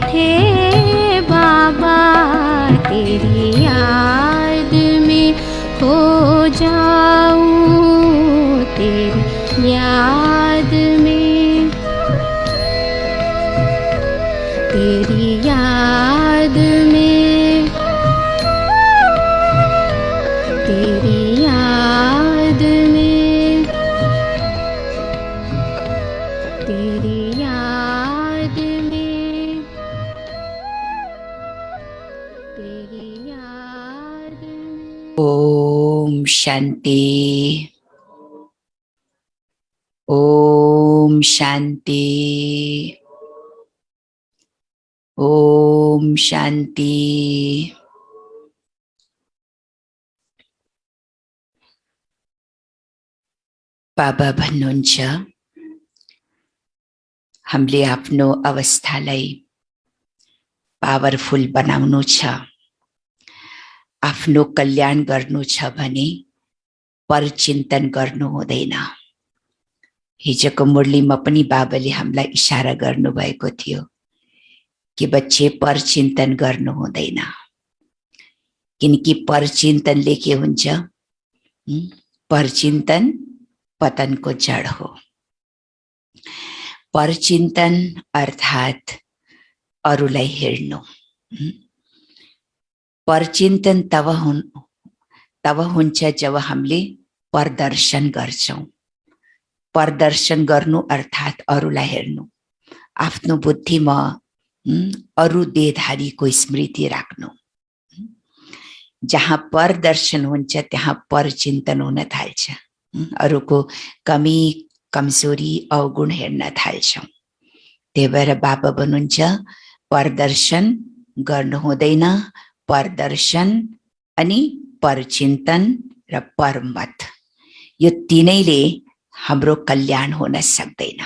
हे बाबा तेरी याद में खो जाऊं, तेरी याद में, तेरी याद में, तेरी याद में, तेरी याद में, तेरी याद में। ओम शांति, ओम शांति, ओम शांति। बाबा भन्नुहुन्छ हामीले आफ्नो अवस्थालाई पावरफुल बनाउनु छ, आफ्नो कल्याण गर्नु छ भने परचिन्तन गर्नु हुँदैन। हिजोको मुरलीमा पनि बाबाले हामीलाई इशारा गर्नुभएको थियो कि बच्चे परचिन्तन गर्नु हुँदैन, किनकि परचिन्तनले के हुन्छ? परचिन्तन पतनको जड हो। परचिन्तन अर्थात् अरूलाई हेर्नु। परचिन्तन तब हुन्छ जब हामीले प्रदर्शन गर्छौं। प्रदर्शन गर्नु अर्थात् अरूलाई हेर्नु, आफ्नो बुद्धिमा अरू देहधारीको स्मृति राख्नु। जहाँ प्रदर्शन हुन्छ त्यहाँ परचिन्तन हुन थाल्छ, अरूको कमी कमजोरी अवगुण हेर्न थाल्छौं। त्यही भएर बाबा भन्नुहुन्छ प्रदर्शन गर्नु हुँदैन। प्रदर्शन अनि परचिन्तन र परमत, यो तीनैले हाम्रो कल्याण हुन सक्दैन।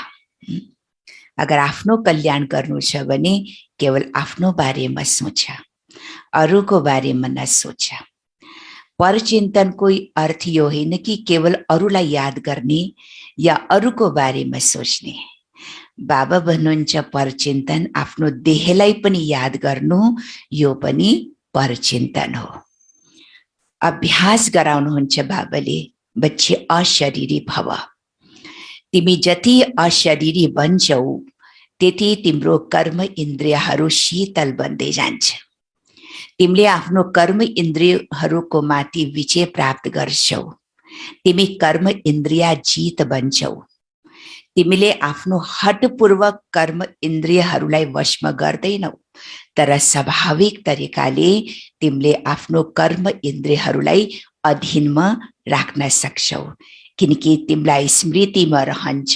अगर आफ्नो कल्याण गर्नु छ भने केवल आफ्नो बारेमा सोच, अरूको बारेमा नसोच। परचिन्तनको अर्थ यो होइन कि केवल अरूलाई याद गर्ने या अरूको बारेमा सोच्ने। बाबा भन्नुहुन्छ परचिन्तन आफ्नो देहलाई पनि याद गर्नु, यो पनि परचिन्तन हो। अभ्यास गराउनुहुन्छ बाबाले, बच्चे अशरीरी भव। तिमी जति अशरीरी बन्छौ त्यति तिम्रो कर्म इन्द्रियहरू शीतल बन्दै जान्छ। तिमीले आफ्नो कर्म इन्द्रियहरूको माथि विजय प्राप्त गर्छौ। तिमी कर्म इन्द्रिय जीत बन्छौ। तिमीले आफ्नो हटपूर्वक कर्म इन्द्रियहरूलाई वशमा गर्दैनौ, तर स्वाभाविक तरिकाले तिमीले आफ्नो कर्म इन्द्रियहरूलाई अधीनमा राख्न सक्छौ, किनकि तिमीलाई स्मृतिमा रहन्छ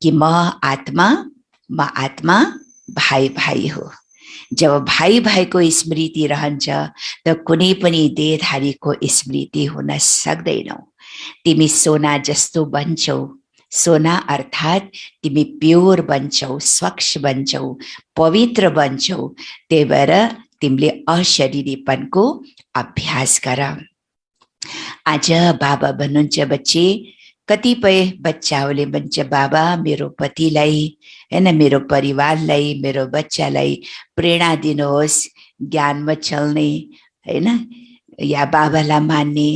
कि म आत्मा भाइ भाइ हो। जब भाइ भाइको स्मृति रहन्छ त कुनै पनि देहधारीको स्मृति हुन सक्दैनौ। तिमी सोना जस्तो बन्छौ। सोना अर्थात् तिमी प्योर बन्छौ, स्वच्छ बन्छौ, पवित्र बन्छौ। त्यही भएर तिमीले अशरीरीपनको अभ्यास गर। आज बाबा भन्नुहुन्छ बच्चे, कतिपय बच्चाहरूले भन्छ बाबा मेरो पतिलाई हैन, मेरो परिवारलाई, मेरो बच्चालाई प्रेरणा दिनुहोस्, ज्ञानमा चल्ने हैन, या बाबालाई मान्ने,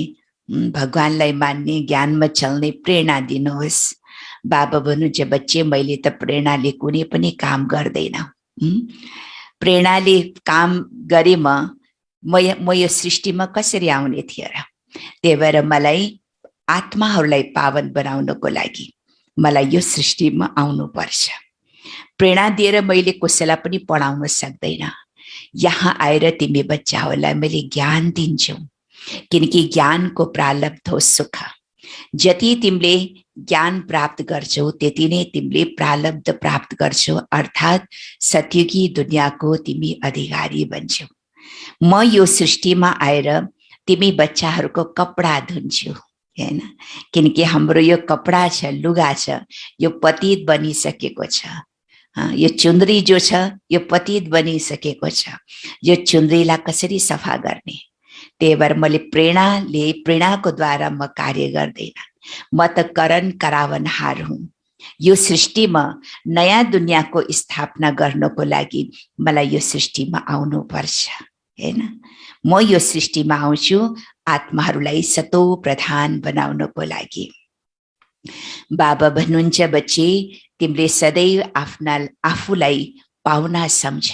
भगवानलाई मान्ने, ज्ञानमा चल्ने प्रेरणा दिनुहोस्। बाबा भन्नुहुन्छ बच्चे मैले त प्रेरणाले कुनै पनि काम गर्दैन। प्रेरणाले काम गरे म यो सृष्टिमा कसरी आउने थिएँ र? त्यही भएर मलाई आत्माहरूलाई पावन बनाउनको लागि मलाई यो सृष्टिमा आउनुपर्छ। प्रेरणा दिएर मैले कसैलाई पनि पढाउन सक्दैन। यहाँ आएर तिमी बच्चाहरूलाई मैले ज्ञान दिन्छु, किनकि ज्ञानको प्रारब्ध हो सुख। जति तिमीले ज्ञान प्राप्त गर्छौ त्यति नै तिमीले प्रारब्ध प्राप्त गर्छौ, अर्थात् सत्यकी दुनियाँको तिमी अधिकारी बन्छौ। म यो सृष्टिमा आएर तिमी बच्चाहरूको कपडा धुन्छु हैन, किनकि हाम्रो यो कपडा छ, लुगा छ, यो पतित बनिसकेको छ। यो चुन्द्री जो छ यो पतित बनिसकेको छ। यो चुन्द्रीलाई कसरी सफा गर्ने? त्यही भएर मैले प्रेरणाको द्वारा म कार्य गर्दैन। म त करण करावनहार हुँ। यो सृष्टिमा नयाँ दुनियाँको स्थापना गर्नको लागि मलाई यो सृष्टिमा आउनुपर्छ हैन। म यो सृष्टिमा आउँछु आत्माहरूलाई सतो प्रधान बनाउनको लागि। बाबा भन्नुहुन्छ बच्चे तिमीले सदैव आफूलाई पाहुना सम्झ।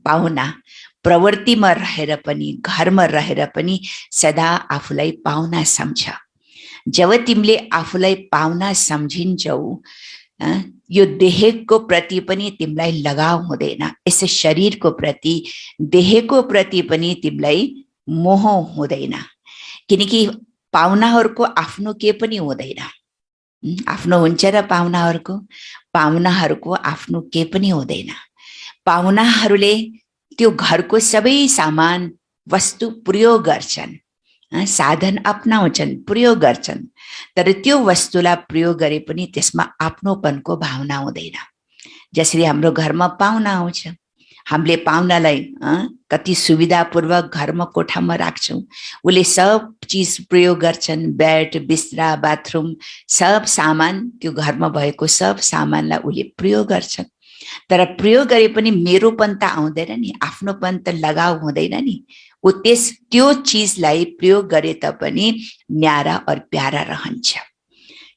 पाहुना प्रवृत्तिमा रहेर पनि घरमा रहेर पनि सदा आफूलाई पाहुना सम्झ। जब तिमीले आफूलाई पाहुना सम्झिन्छौ यो देहको प्रति पनि तिमीलाई लगाव हुँदैन, यस शरीरको प्रति देहको प्रति पनि तिमीलाई मोह हुँदैन, किनकि पाहुनाहरूको आफ्नो के पनि हुँदैन। आफ्नो हुन्छ र पाहुनाहरूको आफ्नो के पनि हुँदैन। पाहुनाहरूले त्यो घरको सबै सामान वस्तु प्रयोग गर्छन्, साधन अपनाउँछन्, प्रयोग गर्छन्, तर त्यो वस्तुलाई प्रयोग गरे पनि त्यसमा आफ्नोपनको भावना हुँदैन। जसरी हाम्रो घरमा पाहुना आउँछ, हामीले पाहुनालाई कति सुविधापूर्वक घरमा कोठामा राख्छौँ, उसले सब चिज प्रयोग गर्छन्, बेड बिस्रा बाथरुम सब सामान, त्यो घरमा भएको सब सामानलाई उसले प्रयोग गर्छन्। तर प्रयोग गरे पनि मेरोपन त आउँदैन नि, आफ्नोपन त लगाव हुँदैन नि। ऊ त्यो चिजलाई प्रयोग गरे तापनि न्यारा और प्यारा रहन्छ।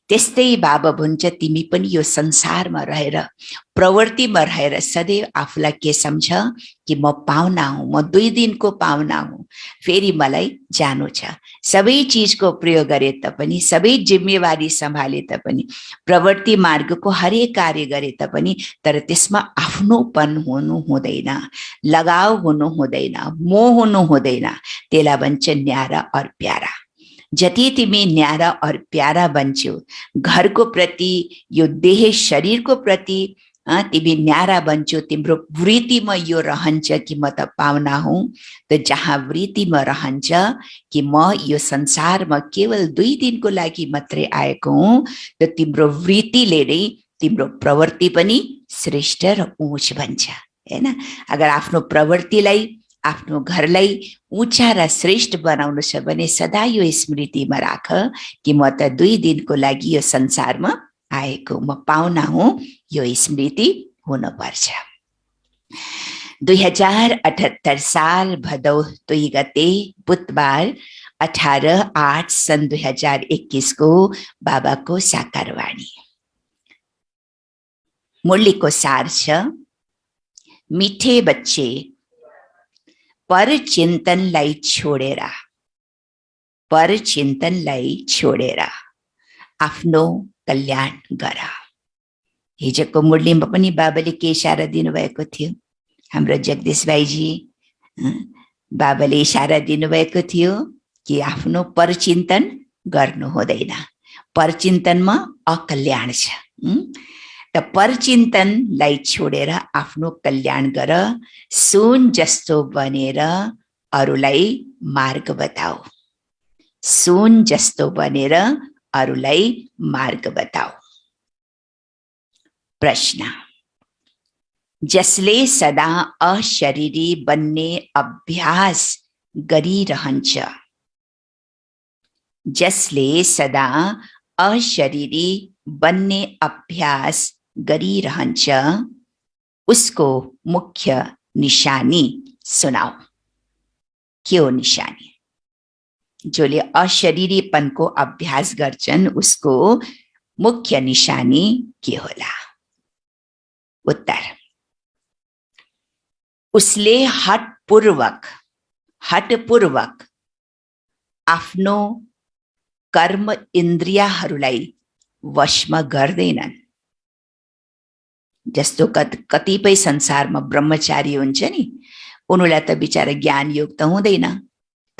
त्यस्तै बाबा भन्छ तिमी पनि यो संसारमा रहेर प्रवृत्तिमा रहेर सदैव आफूलाई के सम्झ कि म पाहुना हुँ, म 2 दिनको पाहुना हुँ, फेरि मलाई जानु छ। सबै चिजको प्रयोग गरे तापनि, सबै जिम्मेवारी सम्हाले तापनि, प्रवृत्ति मार्गको हरेक कार्य गरे तापनि, तर त्यसमा आफ्नोपन हुनु हुँदैन, लगाव हुनु हुँदैन, मोह हुनु हुँदैन। त्यसलाई भन्छ न्यारा और प्यारा। जति तिमी न्यारा और प्यारा बन्छौ घरको प्रति, यो देह शरीरको प्रति तिमी न्यारा बन्छौ, तिम्रो वृत्तिमा यो रहन्छ कि म त पाहुना हुँ। त जहाँ वृत्तिमा रहन्छ कि म यो संसारमा केवल 2 दिनको लागि मात्रै आएको हुँ, त तिम्रो वृत्तिले नै तिम्रो प्रवृत्ति पनि श्रेष्ठ र उच्च बन्छ हैन। अगर आफ्नो प्रवृत्तिलाई, आफ्नो घरलाई ऊंचा र श्रेष्ठ बनाउनु छ भने सदा यो स्मृतिमा राख कि म त 2 दिनको लागि यो संसारमा आएको, म पाहुना हुँ, यो स्मृति हुनुपर्छ। 2078 साल भदौ 2 गते बुधबार 18/8 सन् 2021 को बाबाको साकारवाणी। मुरलीको सार छ, मिठे बच्चे पर चिन्तनलाई छोडेर आफ्नो कल्याण गर। हिजोको मुरलीमा पनि बाबाले के इशारा दिनुभएको थियो, हाम्रो जगदीश भाइजी बाबाले इशारा दिनुभएको थियो कि आफ्नो परचिन्तन गर्नु हुँदैन, परचिन्तनमा अकल्याण छ। त परचिन्तनलाई छोडेर आफ्नो कल्याण गर, सुन जस्तो बनेर अरूलाई मार्ग बताऊ, सुन जस्तो बनेर अरूलाई मार्ग बताऊ। प्रश्न, जसले सदा अशरीरी बन्ने अभ्यास गरिरहन्छ, जसले सदा अशरीरी बन्ने अभ्यास गरिरहन्छ, उसको मुख्य निशानी सुनाऊ। के हो निशानी? जोले अशरीरीपनको अभ्यास गर्छन् उसको मुख्य निशानी के होला? उत्तर, उसले हटपूर्वक आफ्नो कर्म इन्द्रियहरूलाई वशमा गर्दैनन्। जस्तो कतिपय संसारमा ब्रह्मचारी हुन्छ नि, उनीलाई त बिचारा ज्ञान योग त हुँदैन,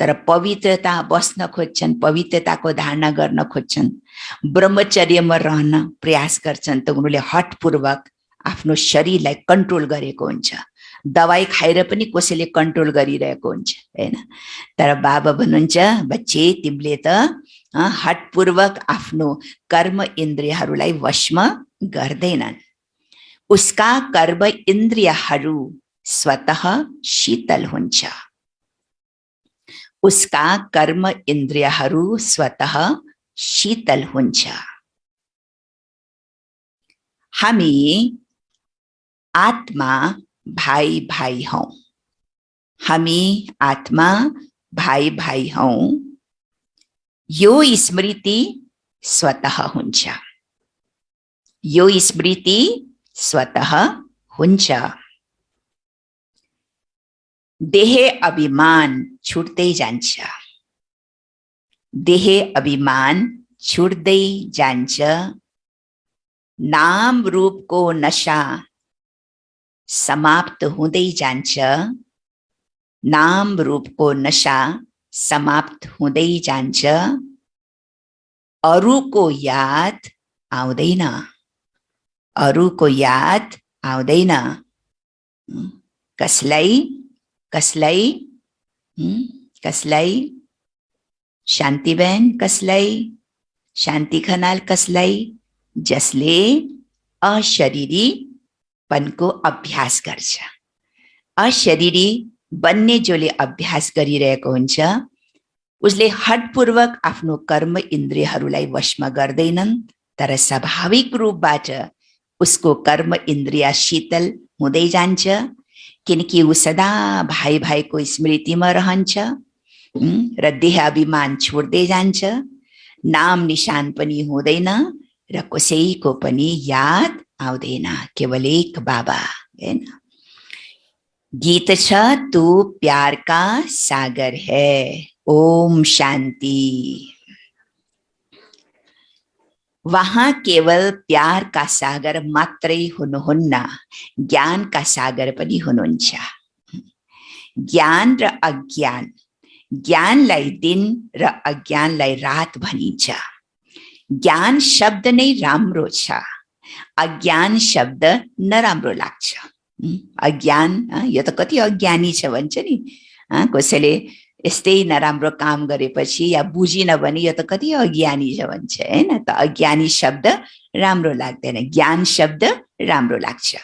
तर पवित्रता बस्न खोज्छन्, पवित्रताको धारणा गर्न खोज्छन्, ब्रह्मचर्यमा रहन प्रयास गर्छन्, त उनीहरूले हटपूर्वक आफ्नो शरीरलाई कन्ट्रोल गरेको हुन्छ। दवाई खाएर पनि कसैले कन्ट्रोल गरिरहेको हुन्छ हैन। तर बाबा भन्नुहुन्छ बच्चे तिमीले त हटपूर्वक आफ्नो कर्म इन्द्रियहरूलाई वशमा गर्दैनन्। उसका कर्म इन्द्रियहरू स्वतः शीतल हुन्छ, उसका कर्म इन्द्रियहरू स्वतः शीतल हुन्छ। हामी आत्मा भाइ भाइ हौं। हामी आत्मा भाइ भाइ हौं। यो स्मृति स्वतः हुन्छ। यो स्मृति स्वतः हुन्छ। देह अभिमान छुट्दै जान्छ। देह अभिमान छुट्दै जान्छ। नाम रूपको नशा समाप्त हुँदै जान्छ। नाम रूपको नशा समाप्त हुँदै जान्छ। अरूको याद आउँदैन। अरूको याद आउँदैन। कसलाई कसलाई कसलाई शान्तिबेन कसलाई, शान्ति खनाल कसलाई, जसले अशरीरीपनको अभ्यास गर्छ। अशरीरी बन्ने जसले अभ्यास गरिरहेको हुन्छ उसले हठपूर्वक आफ्नो कर्म इन्द्रियहरूलाई वशमा गर्दैनन्, तर स्वाभाविक रूपबाट उसको कर्म इन्द्रिय शीतल हुँदै जान्छ, किनकि ऊ सदा भाइ भाइको स्मृतिमा रहन्छ र देह अभिमान छोड्दै जान्छ। नाम निशान पनि हुँदैन र कसैको पनि याद आउँदैन, केवल एक बाबा। हैन, गीत छ तू प्यार का सागर है। ओम शान्ति। वहाँ केवल प्यार का सागर मात्रै हुनुहुन्न, ज्ञान का सागर पनि हुनुहुन्छ। ज्ञान र अज्ञान, ज्ञानलाई दिन र अज्ञानलाई रात भनिन्छ। ज्ञान शब्द नै राम्रो छ, अज्ञान शब्द नराम्रो लाग्छ। अज्ञान, यो त कति अज्ञानी छ भन्छ नि। कसैले यस्तै नराम्रो काम गरेपछि या बुझिन भने यो त कति अज्ञानी छ भन्छ, हैन। त अज्ञानी शब्द राम्रो लाग्दैन, ज्ञान शब्द राम्रो लाग्छ।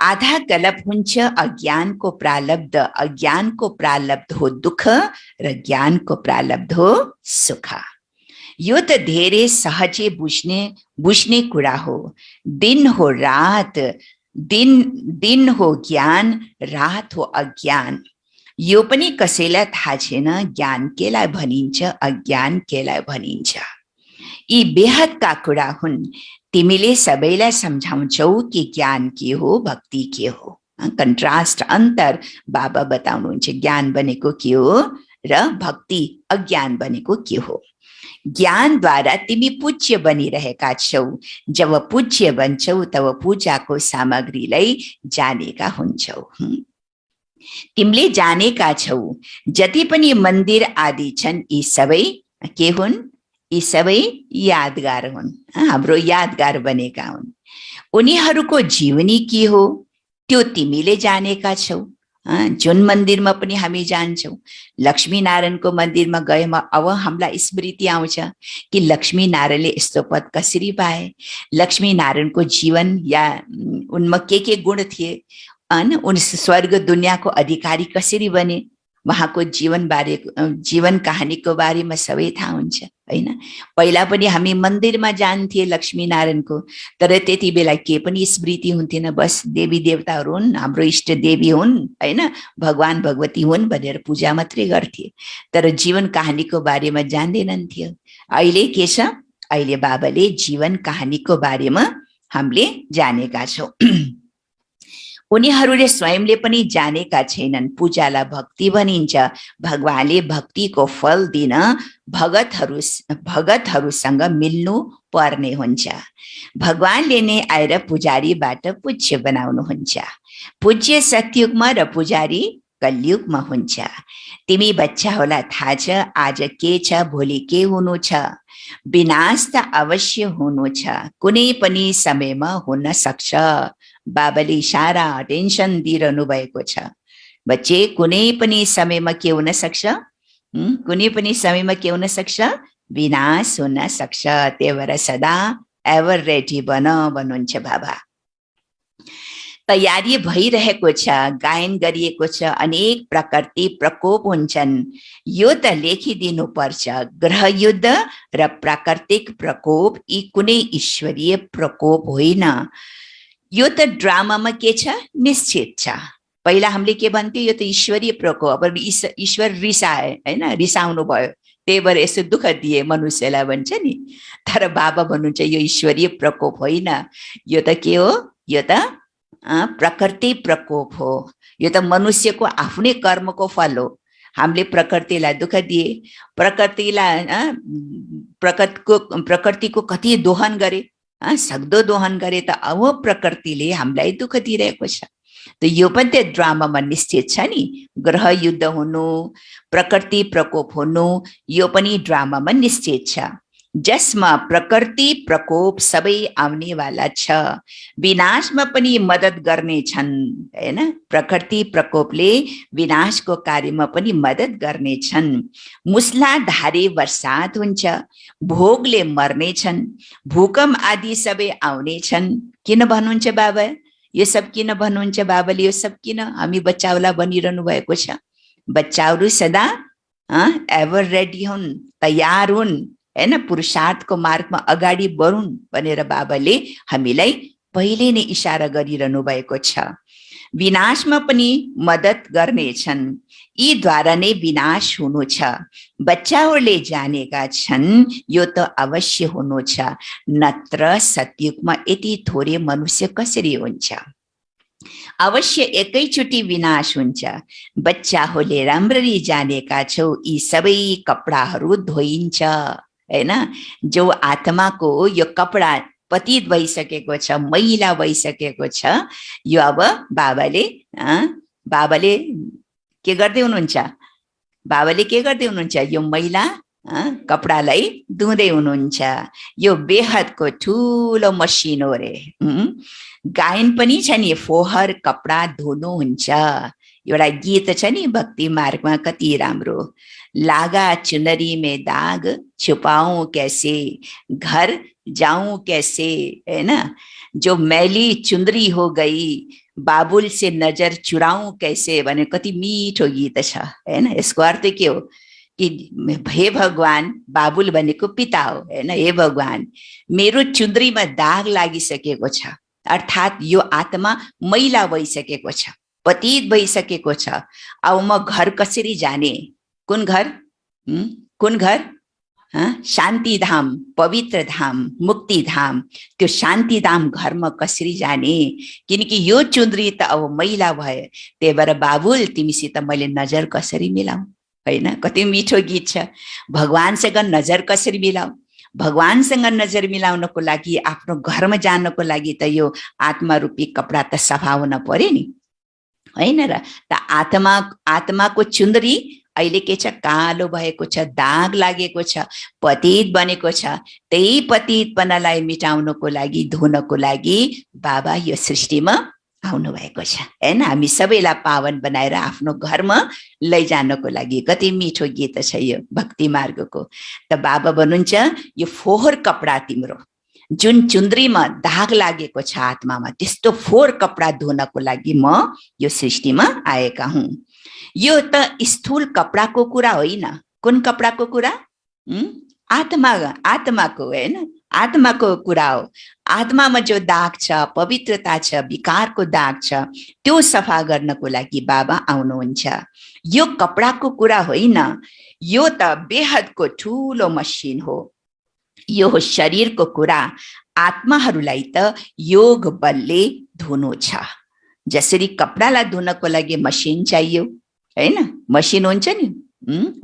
आधा गलत हुन्छ अज्ञानको प्रालब्ध। अज्ञानको प्रालब्ध हो दुःख र ज्ञानको प्रालब्ध हो सुख। यो त धेरै सहजै बुझ्ने कुरा हो। दिन हो रात, दिन हो ज्ञान, रात हो अज्ञान। यो पनि कसैलाई थाहा छैन ज्ञान केलाई भनिन्छ, अज्ञान केलाई भनिन्छ। यी बेहदका कुरा हुन्। तिमीले सबैलाई सम्झाउँछौ कि ज्ञान के हो, भक्ति के हो। कन्ट्रास्ट, अन्तर बाबा बताउनुहुन्छ। ज्ञान भनेको के हो र भक्ति अज्ञान भनेको के हो। ज्ञानद्वारा तिमी पूज्य बनिरहेका छौ। जब पूज्य बन्छौ तब पूजाको सामग्रीलाई जानेका हुन्छौ। तिमीले जानेका छौ जति पनि मन्दिर आदि छन् यी सबै के हुन्? यी सबै यादगार हुन्, हाम्रो यादगार बनेका हुन्। उनीहरूको जीवनी के हो त्यो तिमीले जानेका छौ। जुन मन्दिरमा पनि हामी जान्छौँ, लक्ष्मी नारायणको मन्दिरमा गएमा अब हामीलाई स्मृति आउँछ कि लक्ष्मी नारायणले यस्तो पद कसरी पाए, लक्ष्मी नारायणको जीवन या उनमा के गुण थिए, उन स्वर्ग दुनियाँको अधिकारी कसरी बने, उहाँको जीवन कहानीको बारेमा सबै थाहा हुन्छ, हैन। पहिला पनि हामी मन्दिरमा जान्थे लक्ष्मी नारायणको, तर त्यति बेला के पनि स्मृति हुन्थेन। बस देवी देवताहरू हुन्, हाम्रो इष्ट देवी हुन्, हैन, भगवान भगवती हुन् भनेर पूजा मात्रै गर्थे, तर जीवन कहानीको बारेमा जान्दैनन् थियो। अहिले के छ? अहिले बाबाले जीवन कहानीको बारेमा हामीले जानेका छौँ। उनीहरूले स्वयंले पनि जानेका छैनन्। पूजालाई भक्ति भनिन्छ। भगवानले भक्तिको फल दिन भगतहरूसँग मिल्नु पर्ने हुन्छ। भगवानले नै आएर पुजारीबाट पूज्य बनाउनुहुन्छ। पूज्य सतयुगमा र पुजारी कलियुगमा हुन्छ। तिमी बच्चाहरूलाई थाहा छ आज के छ, भोलि के हुनु छ। विनाश त अवश्य हुनु छ, कुनै पनि समयमा हुन सक्छ। बाबाले इशारा टेन्सन दिइरहनु भएको छ। बच्चे, कुनै पनि समयमा के हुन सक्छ? कुनै पनि समयमा के हुन सक्छ? विनाश हुन सक्छ। त्यही भएर सदा एभर रेडी बन भन्नुहुन्छ बाबा। तयारी भइरहेको छ, गायन गरिएको छ, अनेक प्रकृति प्रकोप हुन्छन्। यो त लेखिदिनु पर्छ, ग्रह युद्ध र प्राकृतिक प्रकोप यी कुनै ईश्वरीय प्रकोप होइन। यो त ड्रामामा के छ, निश्चित छ। पहिला हामीले के भन्थ्यो, यो त ईश्वरीय प्रकोप, अब ईश्वर रिसाए होइन, रिसाउनु भयो, त्यही भएर यसो दुःख दिए मनुष्यलाई भन्छ नि। तर बाबा भन्नुहुन्छ यो ईश्वरीय प्रकोप होइन, यो त के हो, यो त प्रकृति प्रकोप हो। यो त मनुष्यको आफ्नै कर्मको फल हो। हामीले प्रकृतिलाई दुःख दिए, प्रकृतिको कति दोहन गरे, सक्दो दोहन गरे, त अब प्रकृतिले हामीलाई दुःख दिइरहेको छ। त यो पनि त्यो ड्रामामा निश्चित छ नि, ग्रह युद्ध हुनु, प्रकृति प्रकोप हुनु, यो पनि ड्रामामा निश्चित छ, जसमा प्रकृति प्रकोप सबै आउनेवाला छ, विनाशमा पनि मद्दत गर्ने छन् हैन। प्रकृति प्रकोपले विनाशको कार्यमा पनि मद्दत गर्ने छन्। मुसलाधारे वर्षात हुन्छ, भोगले मर्ने छन्, भूकम्प आदि सबै आउने छन्। किन भन्नुहुन्छ बाबा यो सब, किन भन्नुहुन्छ बाबाले यो सब किन? हामी बच्चाहरूलाई भनिरहनु भएको छ, बच्चाहरू सदा एभर रेडी हुन्, तयार हुन् हैन, पुरुषार्थको मार्गमा अगाडि बढुन् भनेर बाबाले हामीलाई पहिले नै इशारा गरिरहनु भएको छ। विनाशमा पनि मद्दत गर्नेछन्, यी द्वारा नै विनाश हुनु छ। बच्चाहरूले जानेका छन् यो त अवश्य हुनु छ, नत्र सतयुगमा यति थोरै मनुष्य कसरी हुन्छ। अवश्य एकैचोटि विनाश हुन्छ। बच्चाहरूले राम्ररी जानेका छौ यी सबै कपडाहरू धोइन्छ हैन। जो आत्माको यो कपडा पतित भइसकेको छ, मैला भइसकेको छ, यो अब बाबाले के गर्दै हुनुहुन्छ, बाबाले के गर्दै हुनुहुन्छ, यो मैला कपडालाई धुँदै हुनुहुन्छ। यो बेहदको ठुलो मसिन हो रे। गायन पनि छ नि, फोहर कपडा धुनुहुन्छ। एउटा गीत छ नि भक्ति मार्गमा, कति राम्रो, लागा चुनरी में दाग छुपाऊं कैसे, घर जाऊं कैसे है ना। जो मैली चुंदरी हो गई, बाबुल से नजर चुराऊं कैसे भने कति मिठो गीत छ हैन। यसको अर्थ के हो कि हे भगवान, बाबुल भनेको पिता हो हैन। हे भगवान, मेरो चुन्द्रीमा दाग लागिसकेको छ, अर्थात् यो आत्मा मैला भइसकेको छ, पतित भइसकेको छ। अब म घर कसरी जाने? कुन घर? कुन घर? शान्ति धाम, पवित्र धाम, मुक्ति धाम। त्यो शान्ति धाम घरमा कसरी जाने? किनकि यो चुन्द्री त अब मैला भयो। त्यही भएर बाबुल, तिमीसित मैले नजर कसरी मिलाऊ हैन। कति मिठो गीत छ। भगवानसँग नजर कसरी मिलाऊ? भगवानसँग नजर मिलाउनको लागि, आफ्नो घरमा जानको लागि त यो आत्मा रूपी कपडा त सफा हुन पर्यो नि हैन र। त आत्माको चुन्द्री अहिले के छ, कालो भएको छ, दाग लागेको छ, पतित बनेको छ। त्यही पतितपनालाई मिटाउनको लागि, धुनको लागि बाबा यो सृष्टिमा आउनु भएको छ हैन। हामी सबैलाई पावन बनाएर आफ्नो घरमा लैजानको लागि। कति मिठो गीत छ यो भक्ति मार्गको। त बाबा भन्नुहुन्छ यो फोहोर कपडा तिम्रो, जुन चुन्द्रीमा दाग लागेको छ आत्मामा, त्यस्तो फोहोर कपडा धुनको लागि म यो सृष्टिमा आएका हुँ। यो त स्थूल कपडाको कुरा होइन। कुन कपडाको कुरा? आत्माको हैन, आत्माको कुरा हो। आत्मामा जो दाग छ, पवित्रता छ, विकारको दाग छ, त्यो सफा गर्नको लागि बाबा आउनुहुन्छ। यो कपडाको कुरा होइन, यो त बेहदको ठुलो मसिन हो। यो हो शरीरको कुरा। आत्माहरूलाई त योग बलले धुनु छ। जसरी कपडालाई धुनको लागि मसिन चाहियो हैन, मसिन हुन्छ नि,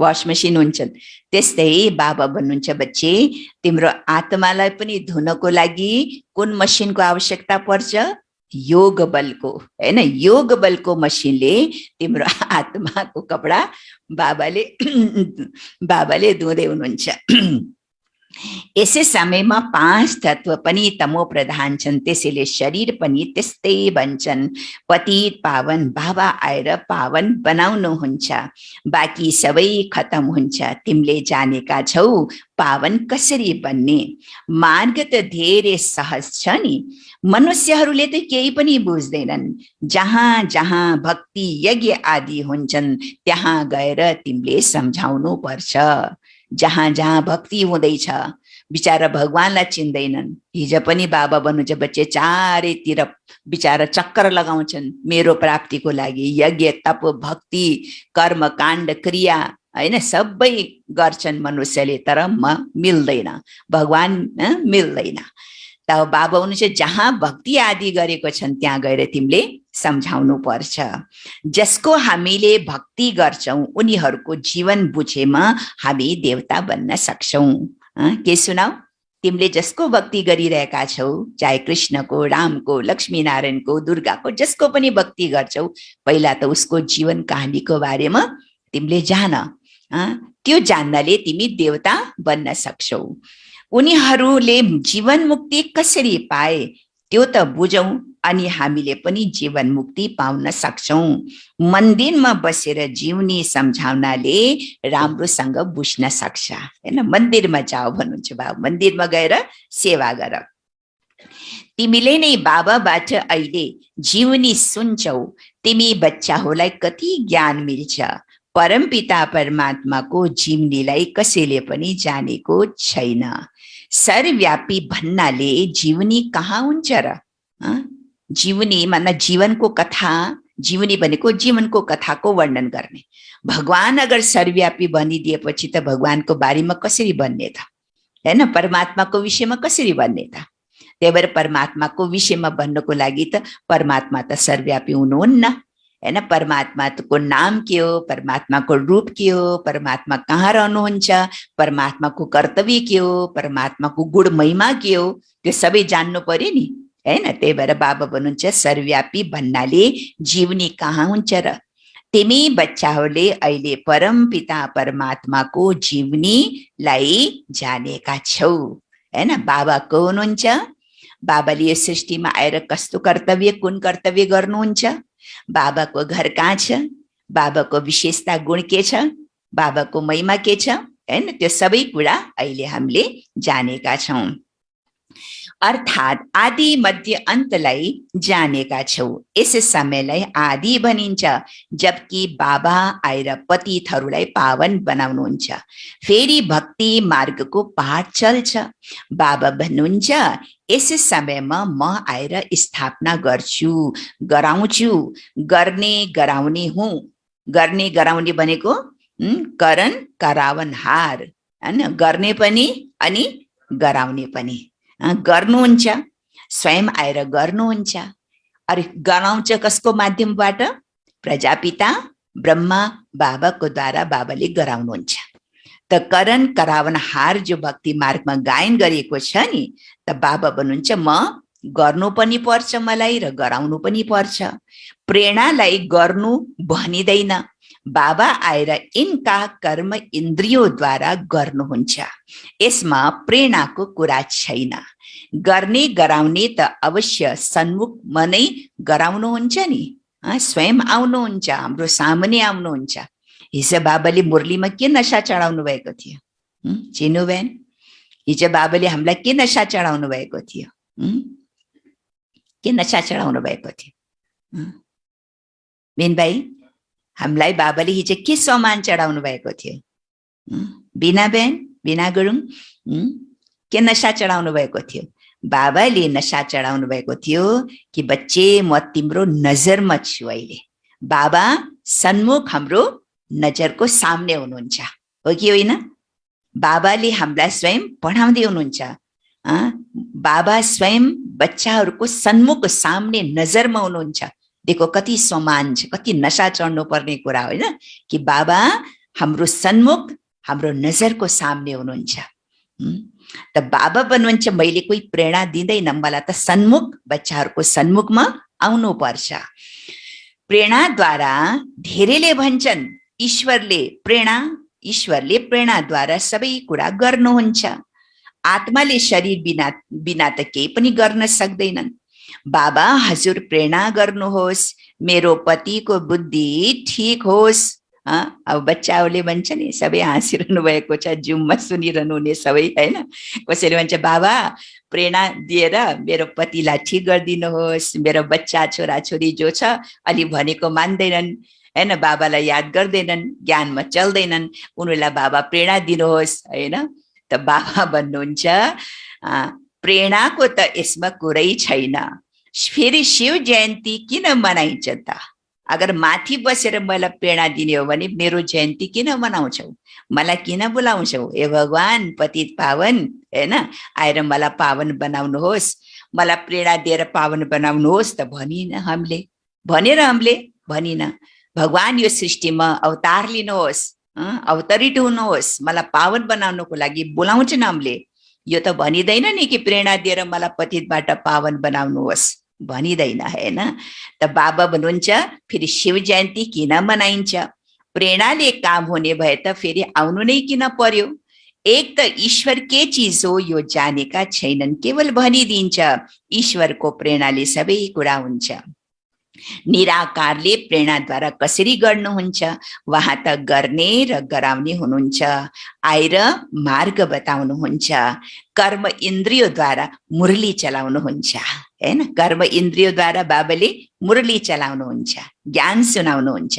वास मसिन हुन्छन्, त्यस्तै बाबा भन्नुहुन्छ बच्चे, तिम्रो आत्मालाई पनि धुनको लागि कुन मसिनको आवश्यकता पर्छ? योग बलको हैन। योग बलको मसिनले तिम्रो आत्माको कपडा बाबाले धुँदै हुनुहुन्छ। यसै समयमा 5 तत्व पनि तमो प्रधान छन्, त्यसैले शरीर पनि त्यस्तै भन्छन्। पतित पावन बाबा आएर पावन बनाउनुहुन्छ, बाँकी सबै खतम हुन्छ। तिमीले जानेका छौ पावन कसरी बन्ने? मार्ग त धेरै सहज छ नि, मनुष्यहरूले त केही पनि बुझ्दैनन्। जहाँ जहाँ भक्ति यज्ञ आदि हुन्छन् त्यहाँ गएर तिमीले सम्झाउनु पर्छ। जहाँ जहाँ भक्ति हुँदैछ बिचारा भगवानलाई चिन्दैनन्। हिजो पनि बाबा भन्नुहुन्छ बच्चे चारैतिर बिचारा चक्कर लगाउँछन् मेरो प्राप्तिको लागि। यज्ञ तप भक्ति कर्म काण्ड क्रिया हैन सबै गर्छन् मनुष्यले, तर मिल्दैन, भगवान मिल्दैन। तब बाबा हुनुहुन्छ जहाँ भक्ति आदि गरेको छन् त्यहाँ गएर तिमीले सम्झाउनु पर्छ। जसको हामीले भक्ति गर्छौं उनीहरूको जीवन बुझेमा हामी देवता बन्न सक्छौं। के सुनाऊ, तिमीले जसको भक्ति गरिरहेका छौ, चाहे कृष्णको, रामको, लक्ष्मी नारायणको, दुर्गाको, जसको पनि भक्ति गर्छौ, पहिला त उसको जीवन कहानीको बारेमा तिमीले जान। त्यो जान्नले तिमी देवता बन्न सक्छौ। उनीहरूले जीवन मुक्ति कसरी पाए त्यो त बुझौं अनि हामीले पनि जीवन मुक्ति पाउन सक्छौं। मन्दिरमा बसेर जीवनी सम्झाउनाले राम्रोसँग बुझ्न सक्छ हैन। मन्दिरमा जाऊ भन्नुहुन्छ बाबा, मन्दिरमा गएर सेवा गर। तिमीले नै बाबाबाट अहिले जीवनी सुन्छौ, तिमी बच्चाहरूलाई कति ज्ञान मिल्छ। परमपिता परमात्माको जीवनीलाई कसैले पनि जानेको छैन। सर्वव्यापी भन्नाले जीवनी कहाँ हुन्छ र? जीवनी माने जीवनको कथा, जीवनी भनेको जीवनको कथाको वर्णन गर्ने। भगवान अगर सर्वव्यापी भनिदिएपछि त भगवानको बारेमा कसरी भन्ने त हैन? परमात्माको विषयमा कसरी भन्ने त? त्यही भएर परमात्माको विषयमा भन्नको लागि त परमात्मा त सर्वव्यापी हुनुहुन्न हैन। परमात्माको नाम के हो, परमात्माको रूप के हो, परमात्मा कहाँ रहनुहुन्छ, परमात्माको कर्तव्य के हो, परमात्माको गुण महिमा के हो, त्यो सबै जान्नु पर्यो नि हैन। त्यही भएर बाबा भन्नुहुन्छ सर्वव्यापी भन्नाले जीवनी कहाँ हुन्छ र? तिमी बच्चाहरूले अहिले परम पिता परमात्माको जीवनीलाई जानेका छौ हैन। बाबा को हुनुहुन्छ? बाबाले यो सृष्टिमा आएर कस्तो कर्तव्य, कुन कर्तव्य गर्नुहुन्छ? बाबाको घर कहाँ छ, बाबाको विशेषता गुण के छ, बाबाको महिमा के छ हैन, त्यो सबै कुरा अहिले हामीले जानेका छौं। अर्थात् आदि मध्य अन्तलाई जानेका छौ। यस समयलाई आदि भनिन्छ, जबकि बाबा आएर पतितहरूलाई पावन बनाउनुहुन्छ। फेरि भक्ति मार्गको पाठ चल्छ। बाबा भन्नुहुन्छ यस समयमा म आएर स्थापना गर्छु, गराउँछु। गर्ने गराउने हुँ। गर्ने गराउने भनेको करण करावनहार हैन। गर्ने पनि अनि गराउने पनि। गर्नुहुन्छ, स्वयं आएर गर्नुहुन्छ। अरे गराउँछ कसको माध्यमबाट? प्रजापिता ब्रह्मा बाबाको द्वारा बाबाले गराउनुहुन्छ। त करण करावनहार जो भक्ति मार्गमा गायन गरिएको छ नि, त बाबा भन्नुहुन्छ म गर्नु पनि पर्छ मलाई र गराउनु पनि पर्छ। प्रेरणालाई गर्नु भनिदैन, बाबा आएर इनका कर्म इन्द्रियोद्वारा गर्नुहुन्छ। यसमा प्रेरणाको कुरा छैन। गर्ने गराउने त अवश्य सन्मुखमा नै गराउनुहुन्छ नि। स्वयं आउनुहुन्छ, हाम्रो सामुन्ने आउनुहुन्छ। हिजो बाबाले मुरलीमा के नशा चढाउनु भएको थियो? चिन्नु भएन? हिजो बाबाले हामीलाई के नशा चढाउनु भएको थियो? के नशा चढाउनु भएको थियो? बिन भाइ, हामीलाई बाबाले हिजो के सामान चढाउनु भएको थियो? बिना बहन, बिना गुरुङ, के नशा चढाउनु भएको थियो? बाबाले नशा चढाउनु भएको थियो कि बच्चे म तिम्रो नजरमा छु अहिले। बाबा सन्मुख हाम्रो नजरको सामने हुनुहुन्छ, हो कि होइन? बाबाले हामीलाई स्वयं पढाउँदै हुनुहुन्छ। बाबा स्वयं बच्चाहरूको सन्मुख सामने नजरमा हुनुहुन्छ। देखो कति समान छ, कति नशा चढ्नु पर्ने कुरा होइन कि बाबा हाम्रो सन्मुख हाम्रो नजरको सामने हुनुहुन्छ। त बाबा भन्नुहुन्छ मैले कोही प्रेरणा दिँदैन, मलाई त सन्मुख बच्चाहरूको सन्मुखमा आउनु पर्छ। प्रेरणाद्वारा धेरैले भन्छन् ईश्वरले प्रेरणाद्वारा सबै कुरा गर्नुहुन्छ। आत्माले शरीर बिना त केही पनि गर्न सक्दैनन्। बाबा हजुर प्रेरणा गर्नुहोस्, मेरो पतिको बुद्धि ठीक होस् अब बच्चाहरूले भन्छ नि, सबै हाँसिरहनु भएको छ, जुममा सुनिरहनु हुने सबै, होइन? कसैले भन्छ बाबा प्रेरणा दिएर मेरो पतिलाई ठिक गरिदिनुहोस्, मेरो बच्चा छोराछोरी जो छ अलि भनेको मान्दैनन्, होइन, बाबालाई याद गर्दैनन्, ज्ञानमा चल्दैनन्, उनीहरूलाई बाबा प्रेरणा दिनुहोस्, होइन? त बाबा भन्नुहुन्छ प्रेरणाको त यसमा कुरै छैन, फेरि शिव जयन्ती किन मनाइन्छ त? अगर माथि बसेर मलाई प्रेरणा दिने हो भने मेरो जयन्ती किन मनाउँछौ, मलाई किन बोलाउँछौ? ए भगवान पतित पावन, होइन, आएर मलाई पावन बनाउनुहोस्, मलाई प्रेरणा दिएर पावन बनाउनुहोस् त भनिन हामीले, भनेर हामीले भनिन। भगवान यो सृष्टिमा अवतार लिनुहोस्, अवतरित हुनुहोस्, मलाई पावन बनाउनको लागि बोलाउँछन् हामीले। यो त भनिँदैन नि कि प्रेरणा दिएर मलाई पतितबाट पावन बनाउनुहोस्, भनिँदैन, होइन? त बाबा भन्नुहुन्छ फेरि शिव जयन्ती किन मनाइन्छ? प्रेरणाले काम हुने भए त फेरि आउनु नै किन पर्यो? एक त ईश्वर के चिज हो यो जानेका छैनन्, केवल भनिदिन्छ ईश्वरको प्रेरणाले सबै कुरा हुन्छ। निराकारले प्रेरणाद्वारा कसरी गर्नुहुन्छ? उहाँ त गर्ने र गराउने हुनुहुन्छ, आएर मार्ग बताउनुहुन्छ, कर्म इन्द्रियद्वारा मुरली चलाउनुहुन्छ, होइन? कर्म इन्द्रियद्वारा बाबाले मुरली चलाउनुहुन्छ, ज्ञान सुनाउनुहुन्छ।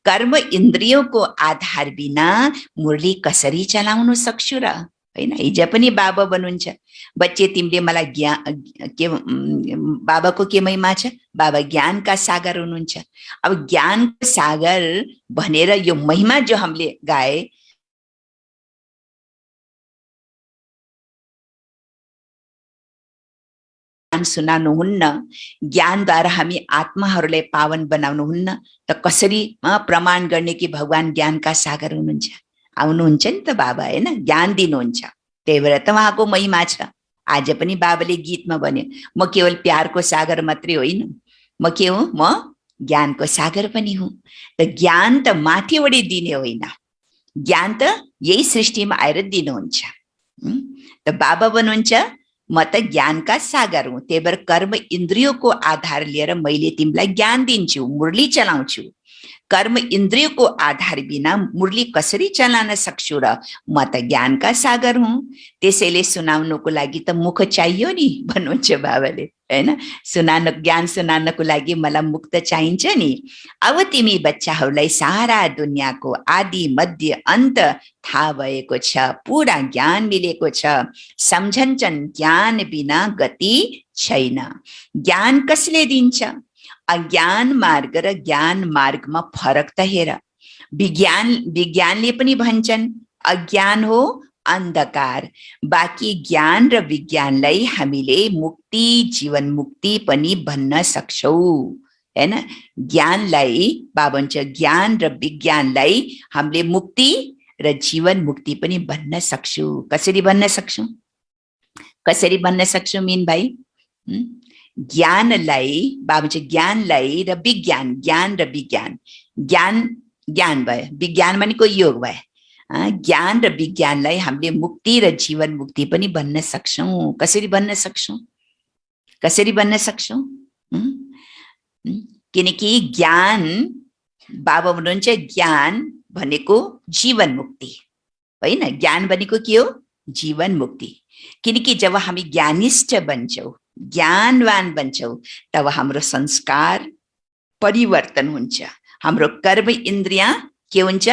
कर्म इन्द्रियको आधार बिना मुरली कसरी चलाउन सक्छु र, होइन? हिजो पनि बाबा भन्नुहुन्छ बच्चे तिमीले मलाई के बाबाको के महिमा छ? बाबा ज्ञानका सागर हुनुहुन्छ। अब ज्ञानको सागर भनेर यो महिमा जो हामीले गाए, ज्ञान सुनाउनुहुन्न, ज्ञानद्वारा हामी आत्माहरूलाई पावन बनाउनुहुन्न त कसरी प्रमाण गर्ने कि भगवान ज्ञानका सागर हुनुहुन्छ? आउनुहुन्छ नि त बाबा, होइन? ज्ञान दिनुहुन्छ, त्यही भएर त उहाँको महिमा छ। आज पनि बाबाले गीतमा भन्यो म केवल प्यारको सागर मात्रै होइन, म के हुँ? म ज्ञानको सागर पनि हुँ। त ज्ञान त माथिबाट दिने होइन, ज्ञान त यही सृष्टिमा आएर दिनुहुन्छ। त बाबा भन्नुहुन्छ म त ज्ञानका सागर हुँ, त्यही भएर कर्म इन्द्रियको आधार लिएर मैले तिमीलाई ज्ञान दिन्छु, मुरली चलाउँछु। कर्म इन्द्रियको आधार बिना मुरली कसरी चलाउन सक्छु र? म त ज्ञानका सागर हुँ, त्यसैले सुनाउनको लागि त मुख चाहियो नि, भन्नुहुन्छ बाबाले, होइन? ज्ञान सुनाउनको लागि मलाई मुख त चाहिन्छ नि। अब तिमी बच्चाहरूलाई सारा दुनियाँको आदि मध्य अन्त थाहा भएको छ, पुरा ज्ञान मिलेको छ, सम्झन्छन् ज्ञान बिना गति छैन। ज्ञान कसले दिन्छ? अज्ञान मार्ग र ज्ञान मार्गमा फरक त हेर। विज्ञानले पनि भन्छन् अज्ञान हो अन्धकार, बाँकी ज्ञान र विज्ञानलाई हामीले मुक्ति, जीवन मुक्ति पनि भन्न सक्छौ, हैन? ज्ञानलाई बाबा भन्छ ज्ञान र विज्ञानलाई हामीले मुक्ति र जीवन मुक्ति पनि भन्न सक्छौ। कसरी भन्न सक्छौ? कसरी भन्न सक्छौ मीन भाइ? ज्ञानलाई बाबा भन्छ ज्ञानलाई र विज्ञान, ज्ञान र विज्ञान, ज्ञान भयो, विज्ञान भनेको योग भयो। ज्ञान र विज्ञानलाई हामीले मुक्ति र जीवन मुक्ति पनि भन्न सक्छौं। कसरी भन्न सक्छौं? कसरी भन्न सक्छौं? किनकि ज्ञान बाबा भन्नुहुन्छ ज्ञान भनेको जीवन मुक्ति होइन। ज्ञान भनेको के हो? जीवन मुक्ति। किनकि जब हामी ज्ञानिष्ठ बन्छौं, ज्ञानवान बन्छौं, तब हाम्रो संस्कार परिवर्तन हुन्छ, हाम्रो कर्म इन्द्रिय के हुन्छ?